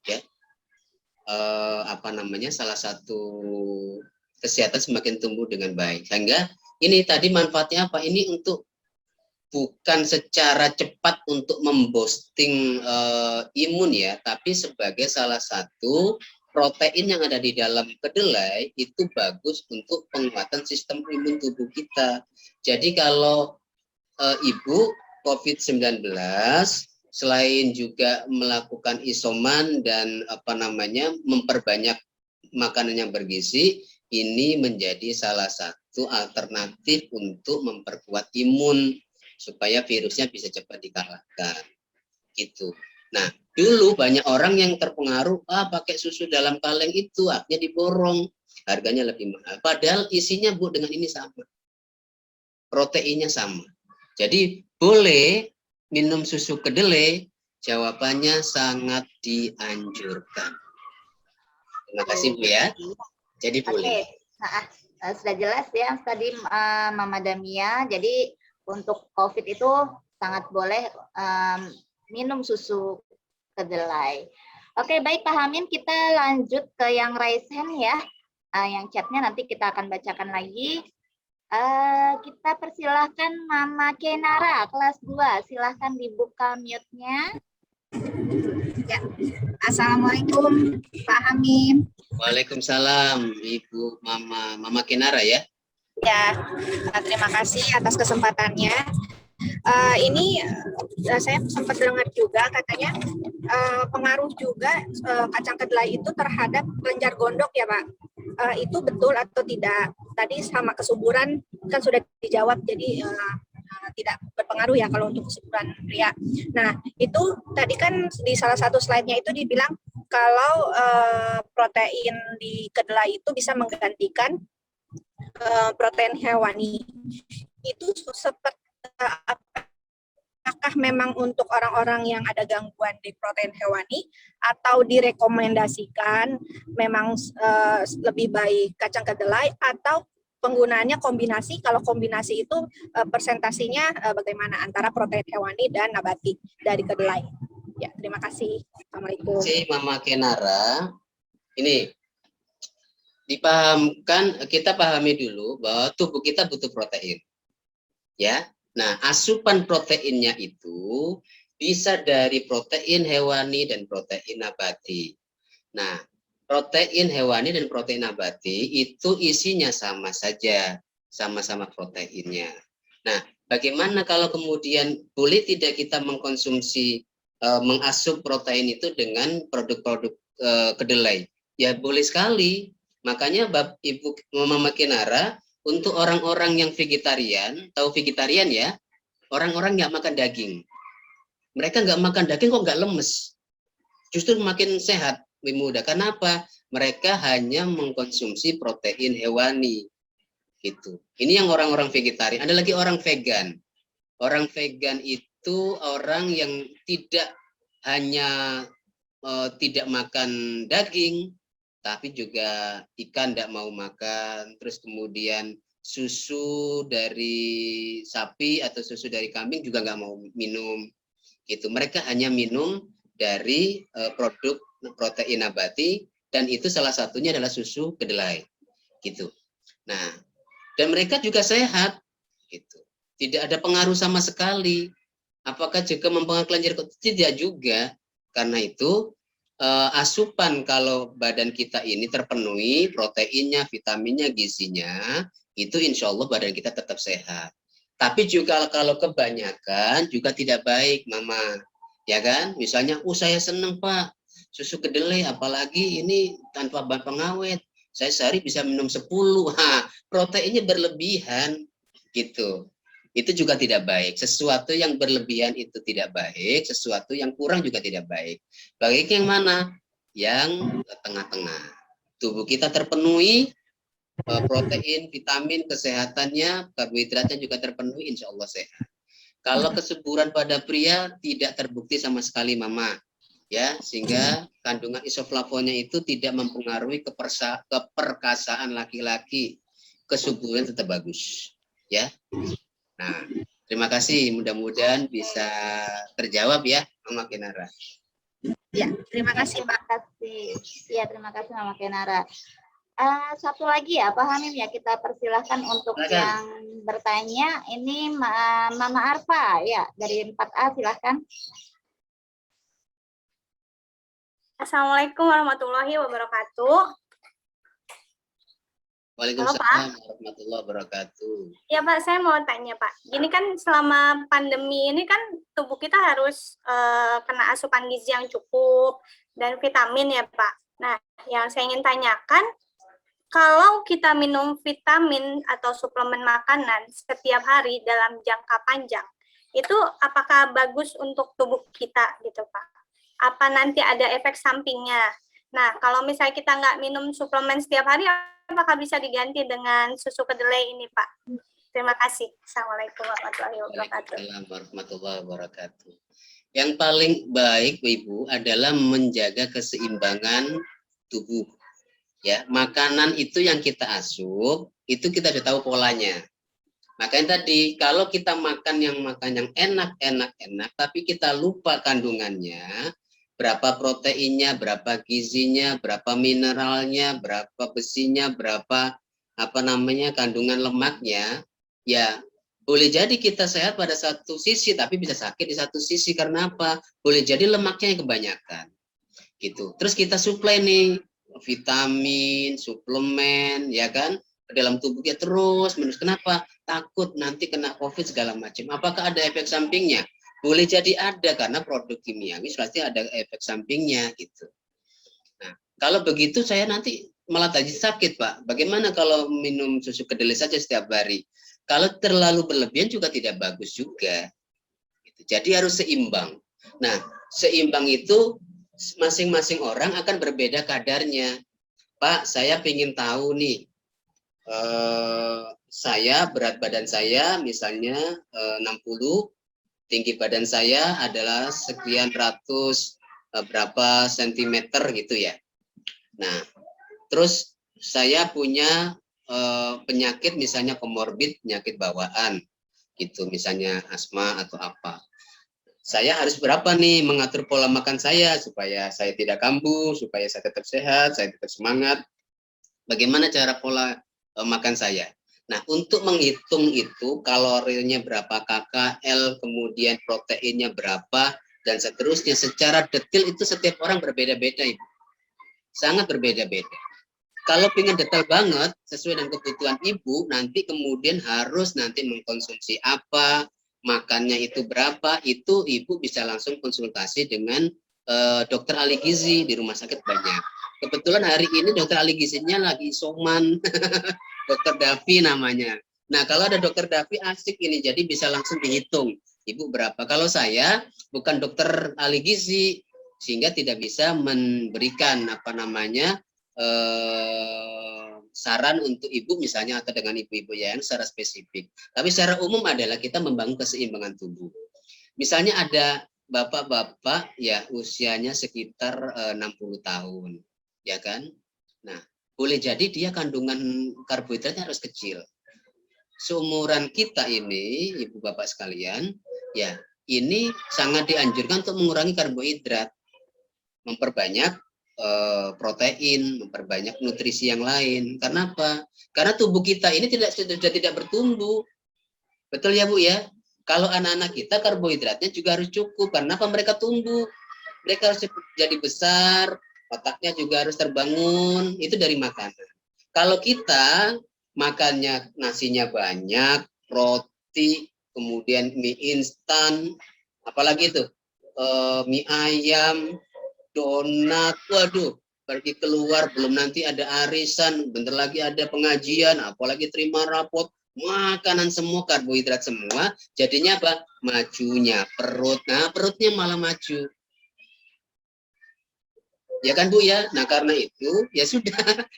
ya. Salah satu kesehatan semakin tumbuh dengan baik. Sehingga ini tadi manfaatnya apa? Ini untuk bukan secara cepat untuk memboosting imun ya, tapi sebagai salah satu protein yang ada di dalam kedelai itu bagus untuk penguatan sistem imun tubuh kita. Jadi kalau ibu COVID-19 selain juga melakukan isoman dan memperbanyak makanan yang bergizi, ini menjadi salah satu alternatif untuk memperkuat imun supaya virusnya bisa cepat dikalahkan. Gitu. Nah, dulu banyak orang yang terpengaruh, pakai susu dalam kaleng itu akhirnya diborong, harganya lebih mahal. Padahal isinya Bu dengan ini sama, proteinnya sama. Jadi boleh minum susu kedelai, jawabannya sangat dianjurkan. Terima kasih Bu ya. Jadi boleh. Nah, sudah jelas ya tadi Mama Damia. Jadi untuk COVID itu sangat boleh minum susu kedelai. Oke, baik Pak Hamim, kita lanjut ke yang raise hand ya. Yang chatnya nanti kita akan bacakan lagi. Kita persilahkan Mama Kenara, kelas 2. Silahkan dibuka mute-nya. Ya. Assalamualaikum Pak Hamim. Waalaikumsalam Ibu Mama Kenara ya. Ya, terima kasih atas kesempatannya. Ini saya sempat dengar juga katanya pengaruh juga kacang kedelai itu terhadap kelenjar gondok ya Pak. Itu betul atau tidak? Tadi sama kesuburan kan sudah dijawab, jadi tidak berpengaruh ya kalau untuk kesuburan pria. Nah, itu tadi kan di salah satu slide-nya itu dibilang kalau protein di kedelai itu bisa menggantikan protein hewani. Itu seperti apakah memang untuk orang-orang yang ada gangguan di protein hewani atau direkomendasikan memang lebih baik kacang kedelai atau penggunaannya kombinasi? Kalau kombinasi itu persentasinya bagaimana antara protein hewani dan nabati dari kedelai? Ya, terima kasih. Assalamualaikum. Terima kasih Mama Kenara. Ini dipahamkan, kita pahami dulu bahwa tubuh kita butuh protein. Ya. Nah, asupan proteinnya itu bisa dari protein hewani dan protein nabati. Nah, protein hewani dan protein nabati itu isinya sama saja, sama-sama proteinnya. Nah, bagaimana kalau kemudian boleh tidak kita mengkonsumsi, mengasup protein itu dengan produk-produk kedelai? Ya boleh sekali. Makanya Ibu Mama Kenara, untuk orang-orang yang vegetarian, tahu vegetarian ya, orang-orang nggak makan daging. Mereka nggak makan daging kok nggak lemes, justru makin sehat, lebih muda. Karena apa? mereka hanya mengkonsumsi protein hewani gitu. Ini yang orang-orang vegetarian. Ada lagi orang vegan. Orang vegan itu orang yang tidak hanya tidak makan daging, tapi juga ikan tidak mau makan, terus kemudian susu dari sapi atau susu dari kambing juga nggak mau minum. Gitu. Mereka hanya minum dari produk protein nabati, dan itu salah satunya adalah susu kedelai. Gitu. Nah, dan mereka juga sehat. Gitu. Tidak ada pengaruh sama sekali. Apakah juga mempengaruhi kelenjar? Tidak juga. Karena itu asupan kalau badan kita ini terpenuhi proteinnya, vitaminnya, gizinya, itu insya Allah badan kita tetap sehat. Tapi juga kalau kebanyakan juga tidak baik, Mama. Ya kan? Misalnya, saya senang Pak, susu kedelai, apalagi ini tanpa bahan pengawet. Saya sehari bisa minum 10. Proteinnya berlebihan. Gitu. Itu juga tidak baik. Sesuatu yang berlebihan itu tidak baik, sesuatu yang kurang juga tidak baik. Baik yang mana? Yang tengah-tengah. Tubuh kita terpenuhi protein, vitamin, kesehatannya, karbohidratnya juga terpenuhi, insya Allah sehat. Kalau kesuburan pada pria tidak terbukti sama sekali, Mama. Ya, sehingga kandungan isoflavonya itu tidak mempengaruhi keperkasaan laki-laki. Kesuburan tetap bagus. Ya. Nah, terima kasih. Mudah-mudahan bisa terjawab ya, Mama Kenara. Ya, terima kasih Pak. Ya, terima kasih Mama Kenara. Satu lagi ya, Pak Hamim ya, kita persilahkan untuk yang bertanya. Ini Mama Arfa ya, dari 4A, silahkan. Assalamualaikum warahmatullahi wabarakatuh. Waalaikumsalam warahmatullahi wabarakatuh. Ya Pak, saya mau tanya Pak. Gini kan selama pandemi ini kan tubuh kita harus kena asupan gizi yang cukup dan vitamin ya Pak. Nah, yang saya ingin tanyakan, kalau kita minum vitamin atau suplemen makanan setiap hari dalam jangka panjang, itu apakah bagus untuk tubuh kita gitu Pak? Apa nanti ada efek sampingnya? Nah, kalau misalnya kita nggak minum suplemen setiap hari, apakah bisa diganti dengan susu kedelai ini, Pak? Terima kasih. Assalamualaikum warahmatullahi wabarakatuh. Waalaikumsalam warahmatullahi wabarakatuh. Yang paling baik, Ibu, adalah menjaga keseimbangan tubuh. Ya, makanan itu yang kita asup, itu kita sudah tahu polanya. Makanya tadi, kalau kita makan yang enak, tapi kita lupa kandungannya, berapa proteinnya, berapa gizinya, berapa mineralnya, berapa besinya, berapa kandungan lemaknya, ya boleh jadi kita sehat pada satu sisi, tapi bisa sakit di satu sisi. Karena apa? Boleh jadi lemaknya yang kebanyakan. Gitu. Terus kita suplai nih vitamin, suplemen, ya kan? Ke dalam tubuhnya terus menerus. Kenapa? Takut nanti kena COVID segala macam. Apakah ada efek sampingnya? Boleh jadi ada, karena produk kimiawi pasti ada efek sampingnya gitu. Nah, kalau begitu saya nanti malah jadi sakit, Pak. Bagaimana kalau minum susu kedelai saja setiap hari? Kalau terlalu berlebihan juga tidak bagus juga. Gitu. Jadi harus seimbang. Nah, seimbang itu masing-masing orang akan berbeda kadarnya. Pak, saya ingin tahu nih, berat badan saya misalnya 60, tinggi badan saya adalah sekian ratus berapa sentimeter gitu ya. Nah, terus saya punya penyakit misalnya komorbid, penyakit bawaan gitu, misalnya asma atau apa. Saya harus berapa nih mengatur pola makan saya supaya saya tidak kambuh, supaya saya tetap sehat, saya tetap semangat. Bagaimana cara pola makan saya? Nah, untuk menghitung itu kalorinya berapa kcal, kemudian proteinnya berapa, dan seterusnya secara detail itu setiap orang berbeda-beda, Ibu. Sangat berbeda-beda. Kalau ingin detail banget sesuai dengan kebutuhan Ibu, nanti kemudian harus nanti mengkonsumsi apa, makannya itu berapa, itu Ibu bisa langsung konsultasi dengan dokter ahli gizi di rumah sakit banyak. Kebetulan hari ini dokter ahli gizinya lagi isoman. Dokter Davi namanya. Nah, kalau ada dokter Davi asik ini, jadi bisa langsung dihitung Ibu berapa. Kalau saya bukan dokter ahli gizi, sehingga tidak bisa memberikan saran untuk ibu misalnya atau dengan ibu-ibu yang secara spesifik. Tapi secara umum adalah kita membangun keseimbangan tubuh. Misalnya ada bapak-bapak ya usianya sekitar 60 tahun, ya kan? Nah, boleh jadi dia kandungan karbohidratnya harus kecil. Seumuran kita ini, ibu bapak sekalian, ya ini sangat dianjurkan untuk mengurangi karbohidrat, memperbanyak protein, memperbanyak nutrisi yang lain. Karena apa? Karena tubuh kita ini sudah tidak bertumbuh. Betul ya Bu ya? Kalau anak-anak kita karbohidratnya juga harus cukup. Karena apa? Mereka tumbuh. Mereka harus jadi besar, otaknya juga harus terbangun. Itu dari makanan. Kalau kita makannya nasinya banyak, roti, kemudian mie instan, apalagi itu mie ayam, donat, waduh, pergi keluar belum nanti ada arisan, bentar lagi ada pengajian, apalagi terima rapot, makanan semua karbohidrat semua, jadinya apa? Majunya perut. Nah, perutnya malah maju. Ya kan Bu ya? Nah, karena itu ya sudah,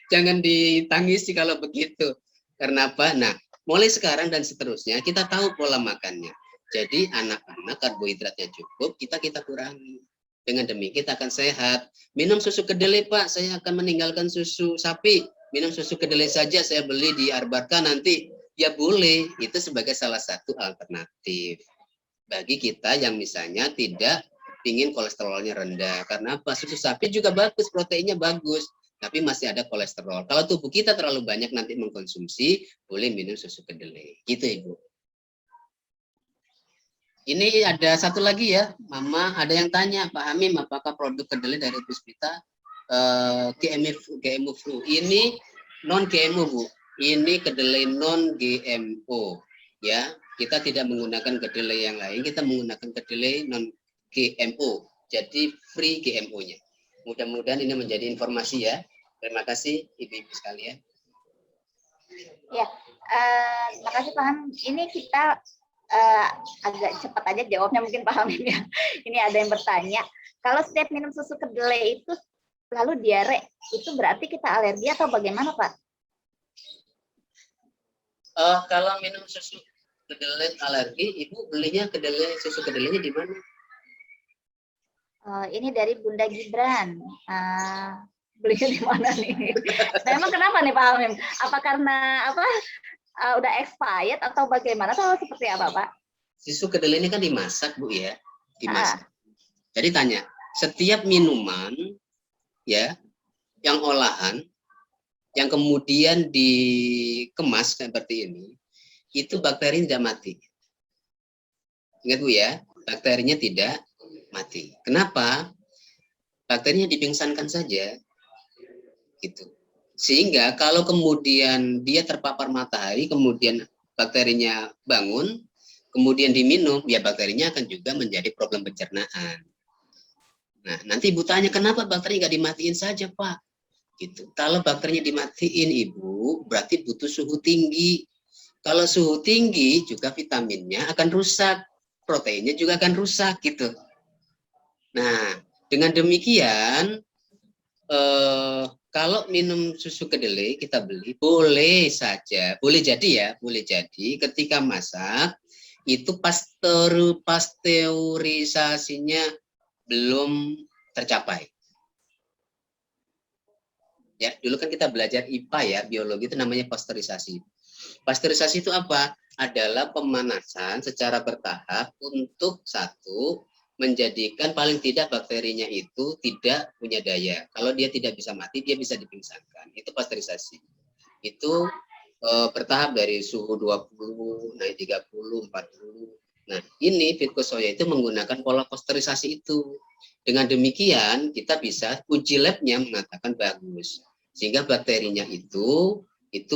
jangan ditangisi kalau begitu. Karena apa? Nah, mulai sekarang dan seterusnya kita tahu pola makannya. Jadi anak-anak karbohidratnya cukup, kita kurangi. Dengan demikian kita akan sehat. Minum susu kedelai Pak, saya akan meninggalkan susu sapi. Minum susu kedelai saja, saya beli di Arbarka nanti. Ya boleh, itu sebagai salah satu alternatif. Bagi kita yang misalnya tidak ingin kolesterolnya rendah. Karena apa? Susu sapi juga bagus, proteinnya bagus. Tapi masih ada kolesterol. Kalau tubuh kita terlalu banyak nanti mengkonsumsi, boleh minum susu kedelai. Gitu Ibu. Ini ada satu lagi ya, Mama ada yang tanya, Pak Hamim, apakah produk kedelai dari Puspita GMO Flu? Ini non GMO Bu, ini kedelai non GMO ya. Kita tidak menggunakan kedelai yang lain, kita menggunakan kedelai non GMO, jadi free GMO-nya. Mudah-mudahan ini menjadi informasi ya. Terima kasih ibu-ibu sekalian. Ya, terima kasih Pak Hamim. Ini kita agak cepat aja jawabnya mungkin Pak Hamim ya. Ini ada yang bertanya, kalau setiap minum susu kedelai itu lalu diare, itu berarti kita alergi atau bagaimana Pak? Kalau minum susu kedelai alergi, Ibu belinya susu kedelainya di mana? Ini dari Bunda Gibran. Belinya di mana nih? Memang kenapa nih Pak Hamim? Apa karena apa? Udah expired atau bagaimana atau seperti apa Pak? Susu kedelai ini kan dimasak Bu ya, dimasak. Jadi tanya, setiap minuman ya yang olahan yang kemudian dikemas seperti ini, itu bakteri tidak mati. Ingat Bu ya, bakterinya tidak mati. Kenapa? Bakterinya dipingsankan saja, gitu. Sehingga kalau kemudian dia terpapar matahari, kemudian bakterinya bangun, kemudian diminum, ya bakterinya akan juga menjadi problem pencernaan. Nah, nanti Ibu tanya, kenapa bakteri nggak dimatiin saja, Pak? Gitu. Kalau bakterinya dimatiin, Ibu, berarti butuh suhu tinggi. Kalau suhu tinggi, juga vitaminnya akan rusak. Proteinnya juga akan rusak, gitu. Nah, dengan demikian, kalau minum susu kedelai kita beli, boleh saja, boleh jadi ya, boleh jadi ketika masak itu pasteurisasinya belum tercapai. Ya, dulu kan kita belajar IPA ya, biologi itu namanya pasteurisasi. Pasteurisasi itu apa? Adalah pemanasan secara bertahap untuk satu, menjadikan paling tidak bakterinya itu tidak punya daya. Kalau dia tidak bisa mati, dia bisa dipingsankan. Itu pasteurisasi. Itu bertahap dari suhu 20, naik 30, 40. Nah, ini Vitkosoya itu menggunakan pola pasteurisasi itu. Dengan demikian, kita bisa uji labnya mengatakan bagus. Sehingga bakterinya itu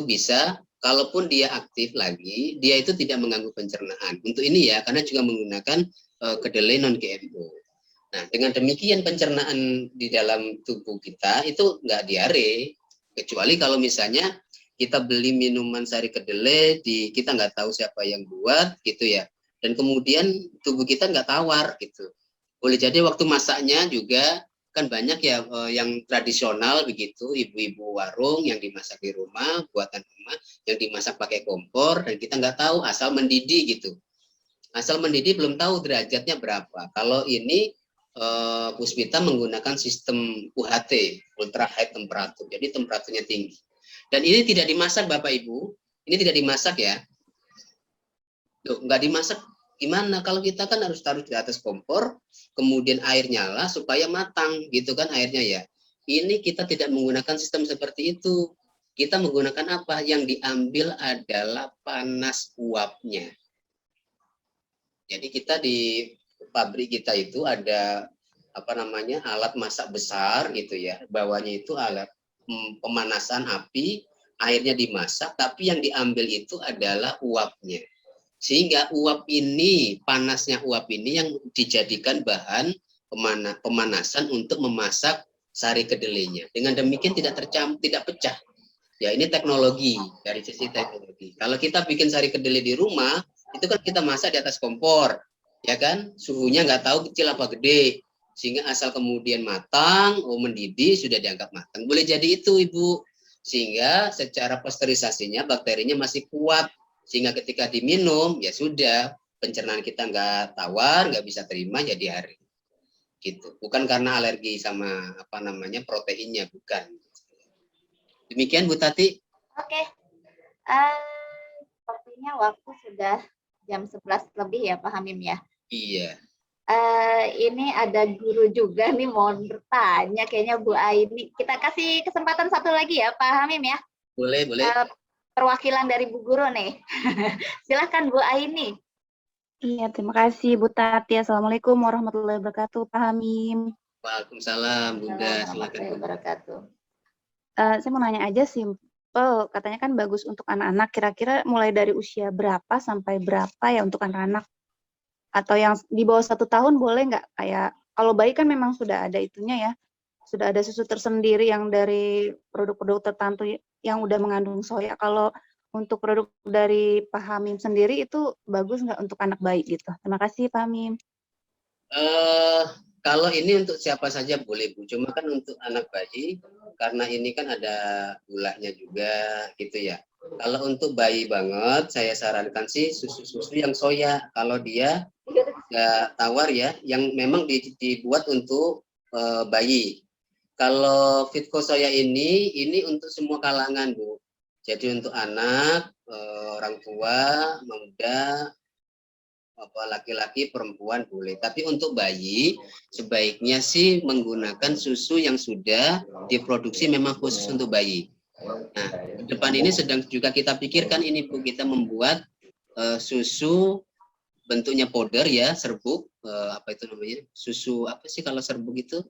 bisa, kalaupun dia aktif lagi, dia itu tidak mengganggu pencernaan. Untuk ini ya, karena juga menggunakan kedelai non GMO. Nah, dengan demikian pencernaan di dalam tubuh kita itu nggak diare, kecuali kalau misalnya kita beli minuman sari kedelai, kita nggak tahu siapa yang buat, gitu ya. Dan kemudian tubuh kita nggak tawar, gitu. Boleh jadi waktu masaknya juga kan banyak ya yang tradisional begitu, ibu-ibu warung yang dimasak di rumah, buatan rumah, yang dimasak pakai kompor, dan kita nggak tahu asal mendidih gitu. Asal mendidih belum tahu derajatnya berapa. Kalau ini Puspita menggunakan sistem UHT, ultra high temperature, jadi temperaturnya tinggi. Dan ini tidak dimasak Bapak Ibu, ini tidak dimasak ya. Loh, nggak dimasak gimana? Kalau kita kan harus taruh di atas kompor, kemudian air nyala supaya matang, gitu kan airnya ya. Ini kita tidak menggunakan sistem seperti itu. Kita menggunakan apa? Yang diambil adalah panas uapnya. Jadi kita di pabrik kita itu ada apa namanya alat masak besar gitu ya. Bawahnya itu alat pemanasan api, airnya dimasak, tapi yang diambil itu adalah uapnya. Sehingga uap ini, panasnya uap ini yang dijadikan bahan pemanasan untuk memasak sari kedelainya. Dengan demikian tidak pecah. Ya ini teknologi, dari sisi teknologi. Kalau kita bikin sari kedelai di rumah, itu kan kita masak di atas kompor, ya kan? Suhunya nggak tahu kecil apa gede. Sehingga asal kemudian matang, mendidih, sudah dianggap matang. Boleh jadi itu Ibu. Sehingga secara pasteurisasinya, bakterinya masih kuat. Sehingga ketika diminum, ya sudah, pencernaan kita nggak tawar, nggak bisa terima, ya diare. Gitu. Bukan karena alergi sama apa namanya proteinnya, bukan. Demikian Bu Tati. Oke. Sepertinya waktu sudah jam 11 lebih ya Pak Hamim ya. Iya. Ini ada guru juga nih mau bertanya kayaknya Bu Aini. Kita kasih kesempatan satu lagi ya Pak Hamim ya. Boleh. Perwakilan dari Bu Guru nih. Silahkan Bu Aini. Iya, terima kasih Bu Tati. Assalamualaikum warahmatullahi wabarakatuh, Pak Hamim. Waalaikumsalam, Bunda. Silakan. Wabarakatuh. Saya mau nanya aja simple. Katanya kan bagus untuk anak-anak. Kira-kira mulai dari usia berapa sampai berapa ya untuk anak-anak? Atau yang di bawah 1 tahun boleh nggak? Kayak kalau bayi kan memang sudah ada itunya ya. Sudah ada susu tersendiri yang dari produk-produk tertentu yang udah mengandung soya. Kalau untuk produk dari Pak Hamim sendiri itu bagus nggak untuk anak bayi gitu? Terima kasih Pak Hamim. Kalau ini untuk siapa saja boleh Bu, cuma kan untuk anak bayi karena ini kan ada gulanya juga gitu ya. Kalau untuk bayi banget saya sarankan sih susu-susu yang soya. Kalau dia nggak tawar ya, yang memang dibuat untuk bayi. Kalau Fitco Soya ini untuk semua kalangan Bu. Jadi untuk anak, orang tua, muda, laki-laki, perempuan boleh. Tapi untuk bayi sebaiknya sih menggunakan susu yang sudah diproduksi memang khusus untuk bayi. Nah, ke depan ini sedang juga kita pikirkan ini Bu, kita membuat susu bentuknya powder ya, serbuk, apa itu namanya? Susu apa sih kalau serbuk itu?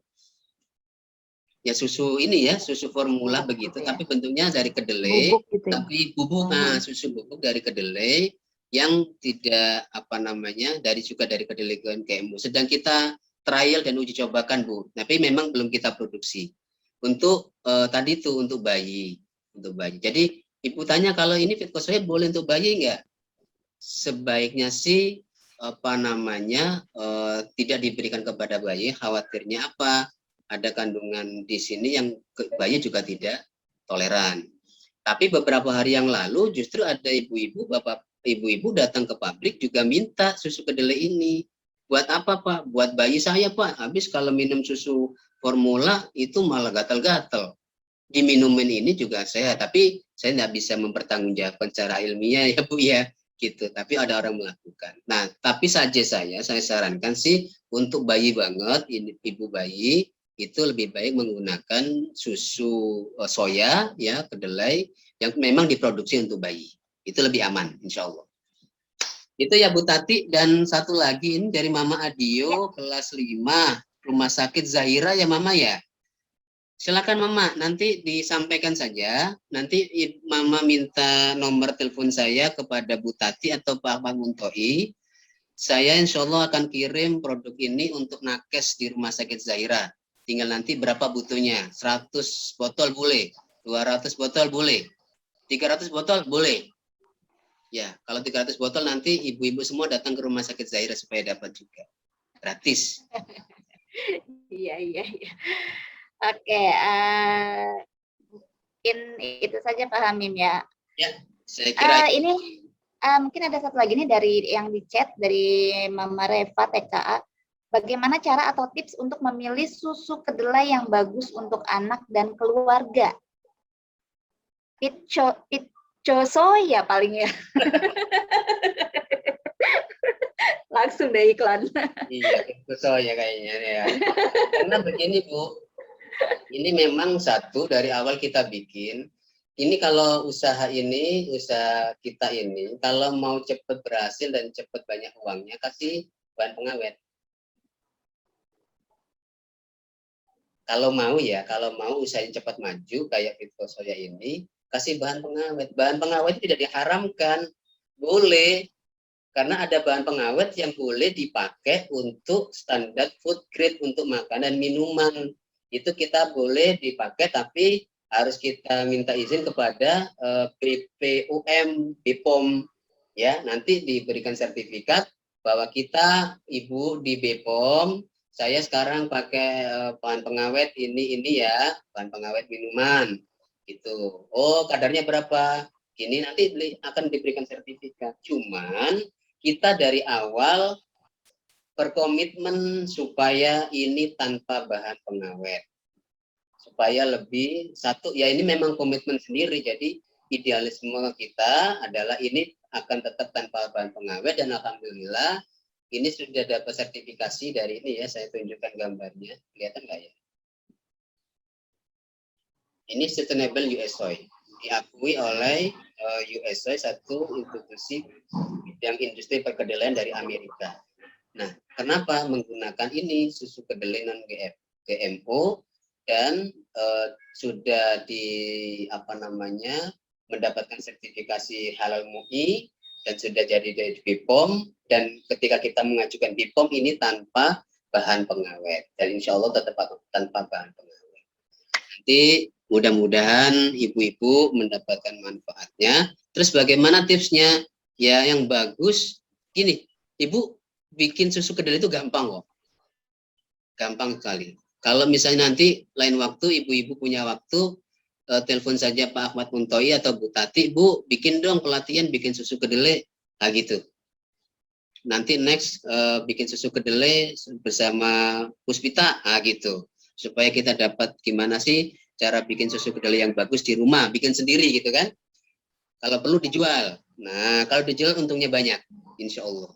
Ya susu ini ya, susu formula begitu, tapi bentuknya dari kedelai, Gitu ya? tapi bubuk, susu bubuk dari kedelai yang tidak apa namanya dari kedelai GMO. Sedang kita trial dan uji cobakan Bu, tapi memang belum kita produksi. Untuk tadi itu untuk bayi, Jadi Ibu tanya kalau ini Fitco Soya boleh untuk bayi enggak? Sebaiknya sih apa namanya tidak diberikan kepada bayi. Khawatirnya apa? Ada kandungan di sini yang bayi juga tidak toleran. Tapi beberapa hari yang lalu justru ada ibu-ibu datang ke pabrik juga minta susu kedelai ini. Buat apa Pak? Buat bayi saya Pak. Habis kalau minum susu formula itu malah gatal-gatal. Diminumin ini juga sehat, tapi saya tidak bisa mempertanggungjawabkan secara ilmiah ya Bu ya, gitu. Tapi ada orang melakukan. Nah, tapi saya sarankan sih untuk bayi banget, ibu bayi itu lebih baik menggunakan susu soya ya kedelai yang memang diproduksi untuk bayi. Itu lebih aman, insya Allah. Itu ya Bu Tati. Dan satu lagi ini dari Mama Adio kelas 5 Rumah Sakit Zahira ya Mama ya. Silakan Mama, nanti disampaikan saja. Nanti Mama minta nomor telepon saya kepada Bu Tati atau Pak Muntoi. Saya insya Allah akan kirim produk ini untuk nakes di Rumah Sakit Zahira. Tinggal nanti berapa butuhnya. 100 botol boleh, 200 botol boleh, 300 botol boleh. Ya, kalau 300 botol nanti ibu-ibu semua datang ke Rumah Sakit Zahira supaya dapat juga. Gratis. Iya, iya, iya. Oke, mungkin itu saja Pak Hamim ya. Ya, saya kira Ini mungkin ada satu lagi nih dari yang di chat dari Mama Reva TKA. Bagaimana cara atau tips untuk memilih susu kedelai yang bagus untuk anak dan keluarga? Pitcho soya paling ya. Langsung deh iklan. iya, itu soalnya kayaknya ya. Karena begini Bu, ini memang satu dari awal kita bikin. Ini kalau usaha kita ini, kalau mau cepat berhasil dan cepat banyak uangnya, kasih bahan pengawet. Kalau mau usahanya cepat maju kayak Pitco Soya ini, kasih bahan pengawet. Bahan pengawet tidak diharamkan, boleh. Karena ada bahan pengawet yang boleh dipakai untuk standar food grade untuk makanan minuman. Itu kita boleh dipakai, tapi harus kita minta izin kepada BPOM, BPOM. Ya, nanti diberikan sertifikat bahwa kita, Ibu di BPOM, saya sekarang pakai bahan pengawet ini ya, bahan pengawet minuman. Gitu. Oh, kadarnya berapa? Ini nanti akan diberikan sertifikat. Cuman kita dari awal berkomitmen supaya ini tanpa bahan pengawet. Supaya lebih satu, ya ini memang komitmen sendiri. Jadi idealisme kita adalah ini akan tetap tanpa bahan pengawet, dan alhamdulillah ini sudah dapat sertifikasi dari ini ya, saya tunjukkan gambarnya, kelihatan nggak ya? Ini Sustainable US Soy, diakui oleh US Soy, satu institusi bidang industri perkedelaian dari Amerika. Nah, kenapa menggunakan ini susu kedelai non GMO dan sudah mendapatkan sertifikasi halal MUI dan sudah jadi dari BPOM, dan ketika kita mengajukan BPOM ini tanpa bahan pengawet, dan insya Allah tetap tanpa bahan pengawet. Nanti mudah-mudahan ibu-ibu mendapatkan manfaatnya. Terus bagaimana tipsnya? Ya yang bagus gini, ibu bikin susu kedelai itu gampang kok, gampang sekali. Kalau misalnya nanti lain waktu ibu-ibu punya waktu, telepon saja Pak Ahmad Muntoi atau Bu Tati, Bu bikin dong pelatihan bikin susu kedelai, nah gitu. Nanti next bikin susu kedelai bersama Puspita, nah gitu. Supaya kita dapat gimana sih cara bikin susu kedelai yang bagus di rumah, bikin sendiri gitu kan. Kalau perlu dijual. Nah kalau dijual untungnya banyak, insya Allah.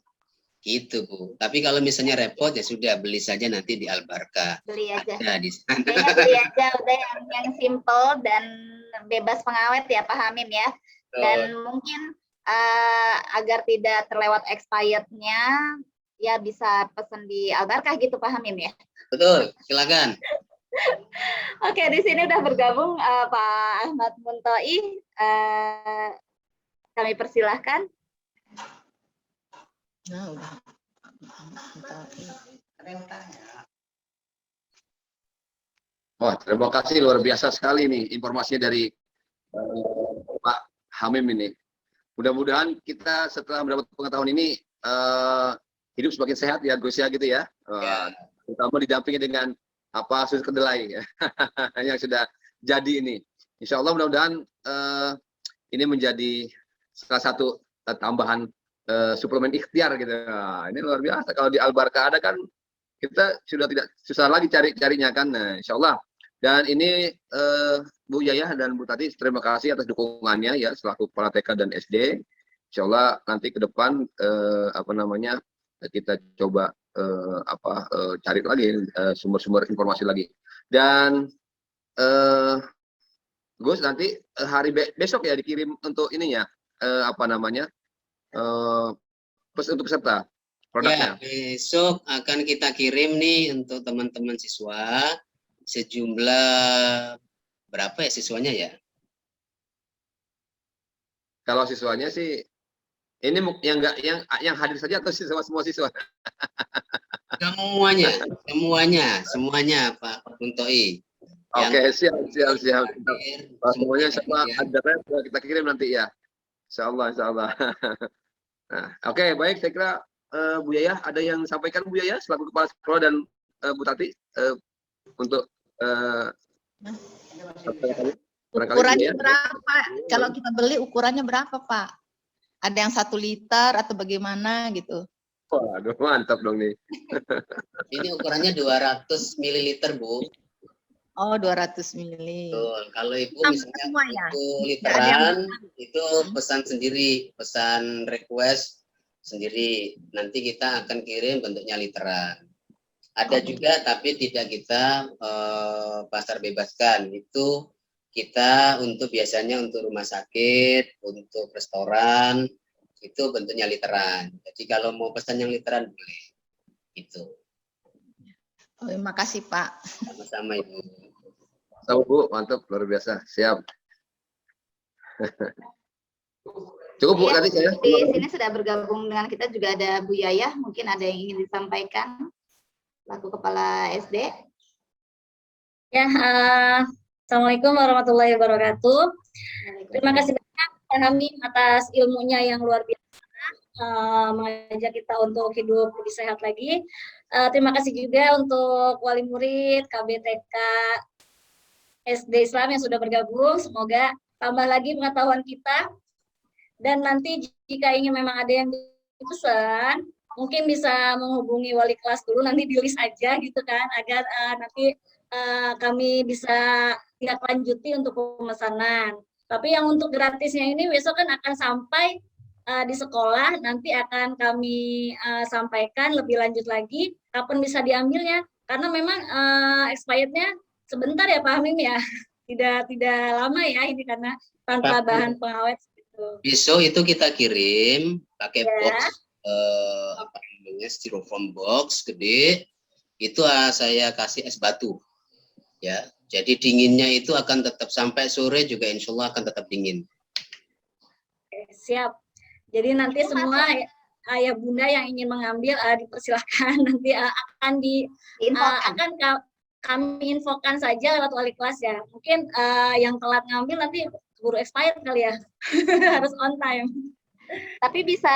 Gitu Bu. Tapi kalau misalnya repot ya sudah, beli saja nanti di Albarka. Beli aja. Ada di sana. Kayaknya beli aja udah yang simple dan bebas pengawet ya Pak Hamim ya. Dan mungkin agar tidak terlewat expirednya ya bisa pesan di Albarkah gitu Pak Hamim ya. Betul, silakan. Oke, di sini udah bergabung Pak Ahmad Muntoi. Kami persilahkan. Nah, udah. Wah, terima kasih, luar biasa sekali nih informasinya dari Pak Hamim ini. Mudah-mudahan kita setelah mendapat pengetahuan ini hidup semakin sehat ya Gus ya gitu ya. Terutama didampingi dengan susu kedelai yang sudah jadi ini. Insya Allah mudah-mudahan ini menjadi salah satu tambahan suplemen ikhtiar gitu. Nah, ini luar biasa. Kalau di Albarka ada kan kita sudah tidak susah lagi carinya kan. Nah, insya Allah. Dan ini Bu Yayah dan Bu Tati, terima kasih atas dukungannya ya selaku kepala TK dan SD. Insya Allah nanti ke depan kita coba cari lagi sumber-sumber informasi lagi. Dan Gus nanti hari besok ya dikirim untuk ininya untuk peserta produknya. Ya, besok akan kita kirim nih untuk teman-teman siswa sejumlah berapa ya siswanya ya? Kalau siswanya sih ini yang hadir saja atau semua siswa? Semuanya Pak Muntoi. Oke, siap. Semuanya sama adresnya kita kirim nanti ya. Insya Allah. Nah, oke, baik. Saya kira Bu Yayah ada yang sampaikan Bu Yayah selaku kepala sekolah dan Bu Tati, untuk Ukurannya berapa? Kalau kita beli ukurannya berapa, Pak? Ada yang 1 liter atau bagaimana gitu? Waduh, mantap dong nih. Ini ukurannya 200 ml, Bu. Oh, 200 ml. Betul. Kalau Ibu Sama misalnya semua ya? untuk Nggak ada yang literan, itu pesan sendiri, pesan request sendiri. Nanti kita akan kirim bentuknya literan. Ada juga, tapi tidak kita pasar bebaskan. Itu kita untuk biasanya untuk rumah sakit, untuk restoran, itu bentuknya literan. Jadi kalau mau pesan yang literan boleh. Itu. Oh, terima kasih, Pak. Sama-sama, Ibu. Tahu Bu, mantap, luar biasa. Siap. Cukup Bu, Iya, tadi saya. di sini sudah bergabung dengan kita juga ada Bu Yayah, mungkin ada yang ingin disampaikan selaku Kepala SD. Ya, Assalamualaikum warahmatullahi wabarakatuh. Terima kasih banyak Pak Hamim atas ilmunya yang luar biasa, mengajak kita untuk hidup lebih sehat lagi. Terima kasih juga untuk wali murid, KBTK, SD Islam yang sudah bergabung. Semoga tambah lagi pengetahuan kita. Dan nanti jika ingin memang ada yang dipesan, mungkin bisa menghubungi wali kelas dulu, nanti di list aja gitu kan, agar nanti kami bisa tindak lanjuti untuk pemesanan. Tapi yang untuk gratisnya ini besok kan akan sampai di sekolah, nanti akan kami sampaikan lebih lanjut lagi kapan bisa diambilnya, karena memang expirednya sebentar ya Pak Hamim ya, tidak lama ya ini karena tanpa bahan pengawet. Besok itu kita kirim pakai box apa namanya, styrofoam box gede. Itu saya kasih es batu. Ya, jadi dinginnya itu akan tetap sampai sore juga insya Allah akan tetap dingin. Siap. Jadi nanti semua ayah bunda yang ingin mengambil dipersilahkan, nanti akan kami infokan saja lewat wali kelas ya. Mungkin yang telat ngambil nanti buru expired kali ya. Harus on time. Tapi bisa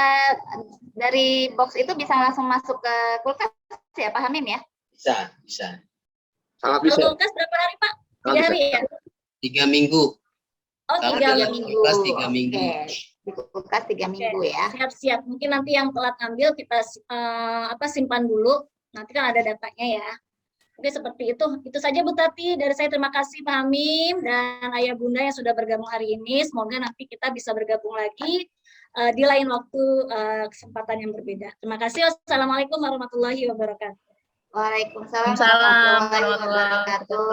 dari box itu bisa langsung masuk ke kulkas ya Pak Hamim ya? Bisa. Sangat bisa. Kulkas berapa hari Pak? 3 hari ya? 3 minggu. Oh, kalau 3 minggu. Kulkas 3 minggu. Di kulkas 3 minggu ya. Siap-siap. Mungkin nanti yang telat ngambil kita simpan dulu. Nanti kan ada datanya ya. Oke, seperti itu. Itu saja Bu Tati. Dari saya terima kasih Pak Hamim dan Ayah Bunda yang sudah bergabung hari ini. Semoga nanti kita bisa bergabung lagi di lain waktu, kesempatan yang berbeda. Terima kasih. Wassalamualaikum warahmatullahi wabarakatuh. Waalaikumsalam warahmatullahi wabarakatuh.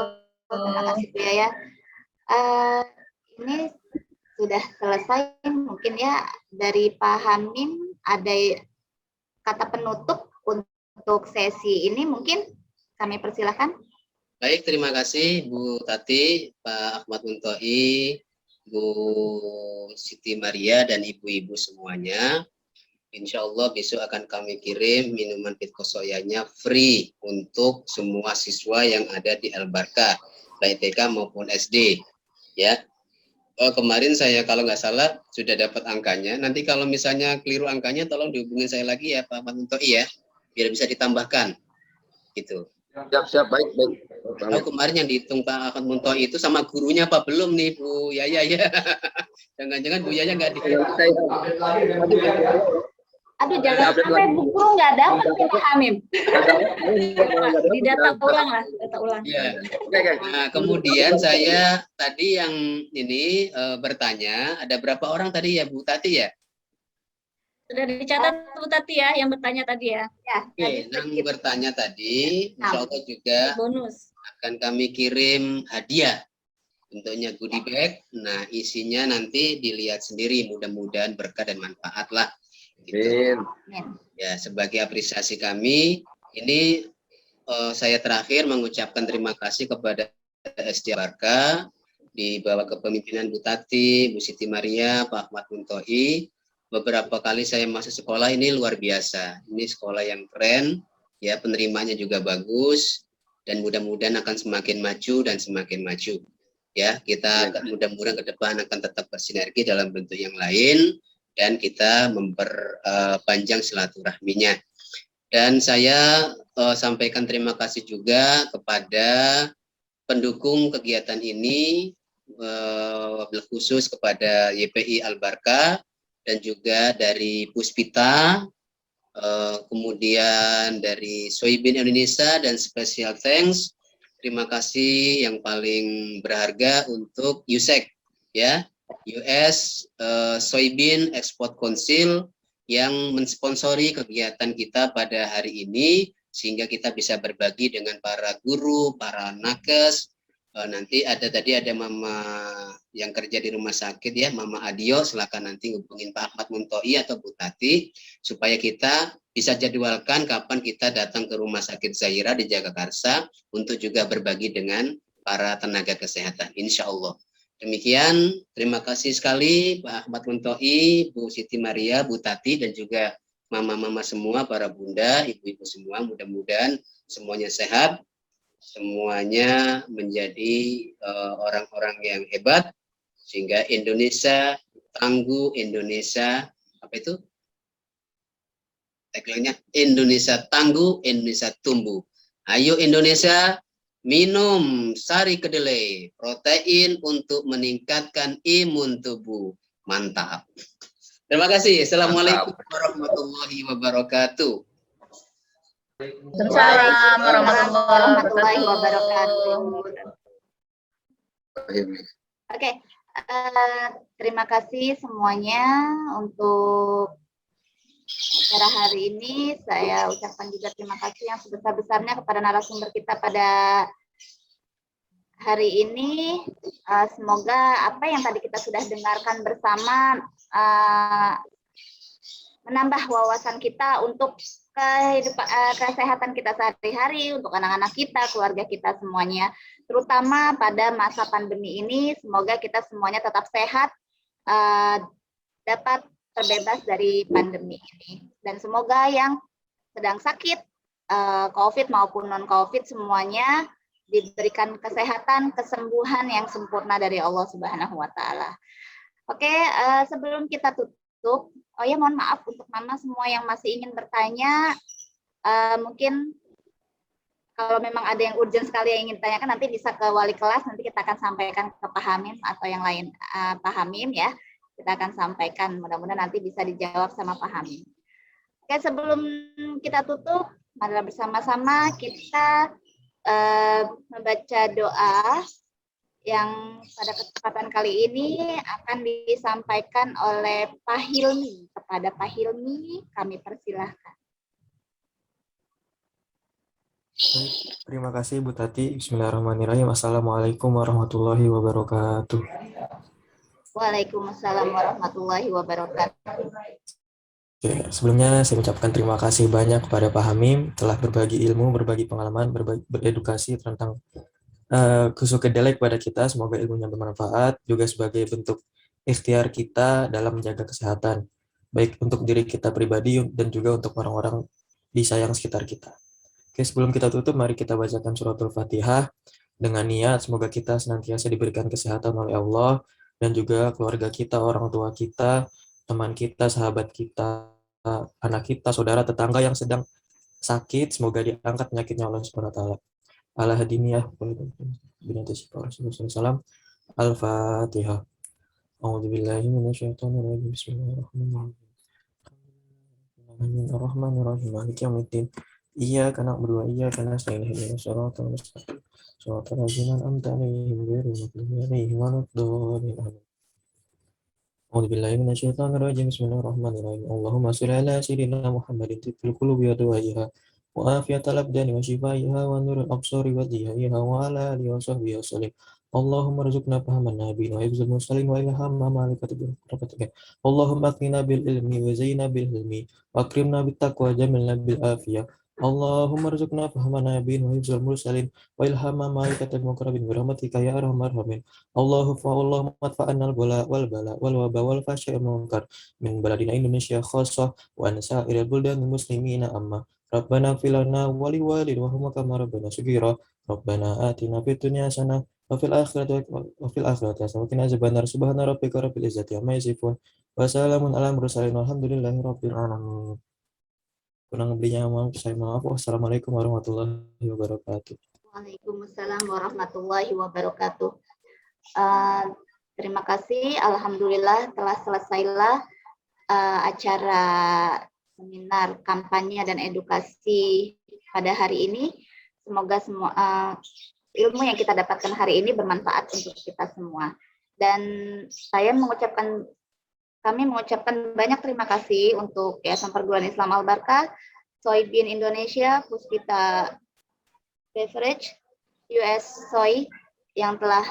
Terima kasih Bu Yaya. Ini sudah selesai mungkin ya, dari Pak Hamim ada kata penutup untuk sesi ini, mungkin kami persilahkan. Baik, terima kasih Bu Tati, Pak Ahmad Muntoi, Bu Siti Maria, dan ibu-ibu semuanya. Insya Allah besok akan kami kirim minuman Fitkosoyanya free untuk semua siswa yang ada di Al-Barkah, baik TK maupun SD. Ya, kemarin saya kalau nggak salah sudah dapat angkanya. Nanti kalau misalnya keliru angkanya, tolong dihubungin saya lagi ya Pak Ahmad Muntoi ya, biar bisa ditambahkan. Gitu. Siap, baik. Tahu kemarin yang dihitung Pak Ahmad Muntoi itu sama gurunya apa belum nih Bu Yaya ya? Jangan-jangan Bu Yaya nggak dihitung. Aduh, jangan sampai buku nggak dapat nih Pak Hamim. Di data ulang lah, data ulang. Ya. Nah, kemudian saya tadi yang ini bertanya, ada berapa orang tadi ya Bu Tati ya? Sudah dicatat Bu Tati ya, yang bertanya tadi ya. Oke, yang bertanya tadi, insya Allah juga bonus akan kami kirim hadiah, bentuknya goodie bag. Nah, isinya nanti dilihat sendiri, mudah-mudahan berkah dan manfaat lah. Gitu. Ya, sebagai apresiasi kami, ini saya terakhir mengucapkan terima kasih kepada SD Barkah di bawah kepemimpinan Bu Tati, Bu Siti Maria, Pak Ahmad Muntoi. Beberapa kali saya masuk sekolah ini luar biasa. Ini sekolah yang keren, ya penerimanya juga bagus, dan mudah-mudahan akan semakin maju dan semakin maju. Ya, kita mudah-mudahan ke depan akan tetap bersinergi dalam bentuk yang lain, dan kita memperpanjang silaturahminya. Dan saya sampaikan terima kasih juga kepada pendukung kegiatan ini, khusus kepada YPI Al-Barkah dan juga dari Puspita, kemudian dari Soybean Indonesia, dan special thanks, terima kasih yang paling berharga untuk USEC, ya, US Soybean Export Council yang mensponsori kegiatan kita pada hari ini, sehingga kita bisa berbagi dengan para guru, para nakes. Nanti tadi ada Mama yang kerja di rumah sakit, ya, Mama Adio, silakan nanti hubungin Pak Ahmad Muntoi atau Bu Tati supaya kita bisa jadwalkan kapan kita datang ke rumah sakit Zahira di Jagakarsa untuk juga berbagi dengan para tenaga kesehatan, insya Allah. Demikian, terima kasih sekali Pak Ahmad Muntoi, Bu Siti Maria, Bu Tati, dan juga mama-mama semua, para bunda, ibu-ibu semua, mudah-mudahan semuanya sehat, semuanya menjadi orang-orang yang hebat, sehingga Indonesia tangguh, Indonesia, apa itu? Tagline-nya, Indonesia tangguh, Indonesia tumbuh. Ayo Indonesia, minum sari kedelai, protein untuk meningkatkan imun tubuh. Mantap. Terima kasih. Assalamualaikum warahmatullahi wabarakatuh. Waalaikumsalam warahmatullahi wabarakatuh. Oke, terima kasih semuanya untuk acara hari ini. Saya ucapkan juga terima kasih yang sebesar-besarnya kepada narasumber kita pada hari ini. Semoga apa yang tadi kita sudah dengarkan bersama menambah wawasan kita untuk kesehatan kita sehari-hari, untuk anak-anak kita, keluarga kita semuanya, terutama pada masa pandemi ini. Semoga kita semuanya tetap sehat, dapat terbebas dari pandemi ini, dan semoga yang sedang sakit COVID maupun non-COVID semuanya diberikan kesehatan, kesembuhan yang sempurna dari Allah Subhanahu wa Ta'ala. Oke, sebelum kita tutup, oh ya, mohon maaf untuk mama semua yang masih ingin bertanya, mungkin kalau memang ada yang urgent sekali yang ingin tanyakan, nanti bisa ke wali kelas, nanti kita akan sampaikan ke Pak Hamim atau yang lain, Pak Hamim ya, kita akan sampaikan, mudah-mudahan nanti bisa dijawab sama Pak Hamim. Oke, sebelum kita tutup, mari bersama-sama kita membaca doa yang pada kesempatan kali ini akan disampaikan oleh Pak Hilmi. Kepada Pak Hilmi, kami persilahkan. Baik, terima kasih Bu Tati. Bismillahirrahmanirrahim. Assalamualaikum warahmatullahi wabarakatuh. Waalaikumsalam warahmatullahi wabarakatuh. Oke, sebelumnya saya ucapkan terima kasih banyak kepada Pak Hamim telah berbagi ilmu, berbagi pengalaman, beredukasi tentang Kusu kedelai kepada kita. Semoga ilmunya bermanfaat juga sebagai bentuk ikhtiar kita dalam menjaga kesehatan, baik untuk diri kita pribadi dan juga untuk orang-orang di sayang sekitar kita. Oke, sebelum kita tutup, mari kita bacakan suratul Fatihah dengan niat semoga kita senantiasa diberikan kesehatan oleh Allah, dan juga keluarga kita, orang tua kita, teman kita, sahabat kita, anak kita, saudara, tetangga yang sedang sakit, semoga diangkat penyakitnya Allah Subhanahu wa Ta'ala. Al-Hadiniyah binati sifat Rasulullah SAW. Al-Fatihah. A'udzubillahi minasyaitonirrajim. Bismillahirrahmanirrahim. Ar-Rahmanir-Rahim. Maliki yaumiddin. Iyyaka na'budu wa iyyaka nasta'in. Ihdinas siratal mustaqim. Shiratal ladzina an'amta 'alaihim ghairil maghdubi 'alaihim waladdallin. A'udzubillahi minasyaitonirrajim. Bismillahirrahmanirrahim. Allahumma shalli ala sayyidina Muhammadin tibbil qulubi wa dawaiha وعافية الأبدان وشفائها ونور الأبصار وضيائها وعلى آله وصحبه وسلم. اللهم ارزقنا فهم النبيين وحفظ المرسلين وإلهام ملائكة برحمتك. اللهم أغننا بالعلم وزينا بالحلم وأكرمنا بالتقوى وجملنا بالعافية. اللهم ارزقنا فهم النبيين وحفظ المرسلين وإلهام ملائكة المقربين برحمتك يا أرحم الراحمين. اللهم ادفعنا البلاء والوباء والفحشاء والمنكر من بلدنا إندونيسيا خاصة وعن سائر البلدان المسلمين أما. Rabbana ighfir lana wa liwalidayna warhamhum kama rabbayana shaghira. Rabbana atina fid dunya hasanah wa fil akhirati hasanah wa qina adzabannar. Subhana rabbika rabbil izzati amma yasifun wa salamun alal mursalin walhamdulillahi rabbil alamin. Kurang lebihnya saya maaf. Wassalamualaikum warahmatullahi wabarakatuh. Waalaikumsalam warahmatullahi wabarakatuh. Terima kasih. Alhamdulillah telah selesailah acara seminar kampanye dan edukasi pada hari ini. Semoga semua ilmu yang kita dapatkan hari ini bermanfaat untuk kita semua. Dan kami mengucapkan banyak terima kasih untuk Yayasan Perguruan Islam Al-Barkah, Soybean Indonesia, Puspita Beverage, US Soy yang telah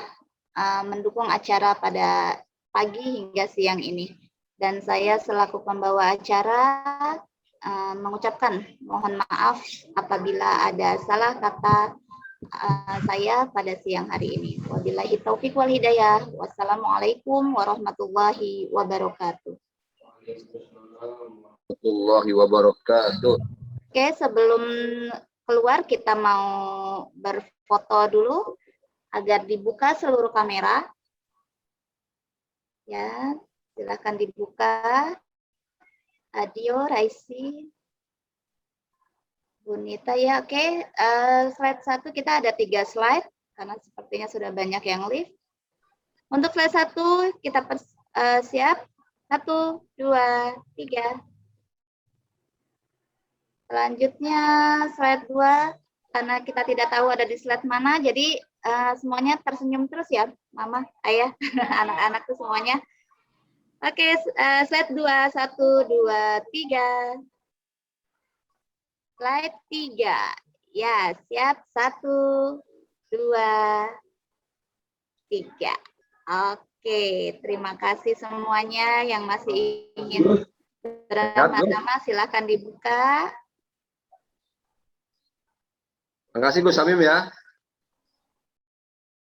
mendukung acara pada pagi hingga siang ini. Dan saya selaku pembawa acara mengucapkan mohon maaf apabila ada salah kata saya pada siang hari ini. Wabillahi taufiq wal hidayah. Wassalamualaikum warahmatullahi wabarakatuh. Warahmatullahi wabarakatuh. Oke, sebelum keluar kita mau berfoto dulu agar dibuka seluruh kamera. Ya, silakan dibuka. Adio, Raisi, Bunita ya, oke. Slide 1 kita ada 3 slide karena sepertinya sudah banyak yang live. Untuk slide 1 kita siap. 1, 2, 3. Selanjutnya slide 2 karena kita tidak tahu ada di slide mana, jadi semuanya tersenyum terus ya, Mama, Ayah, anak-anak tuh semuanya. Oke, slide 2, 1, 2, 3. Slide 3. Ya, siap. 1, 2, 3. Oke, terima kasih semuanya yang masih ingin bersama-sama, silakan dibuka. Terima kasih Gus Hamim ya.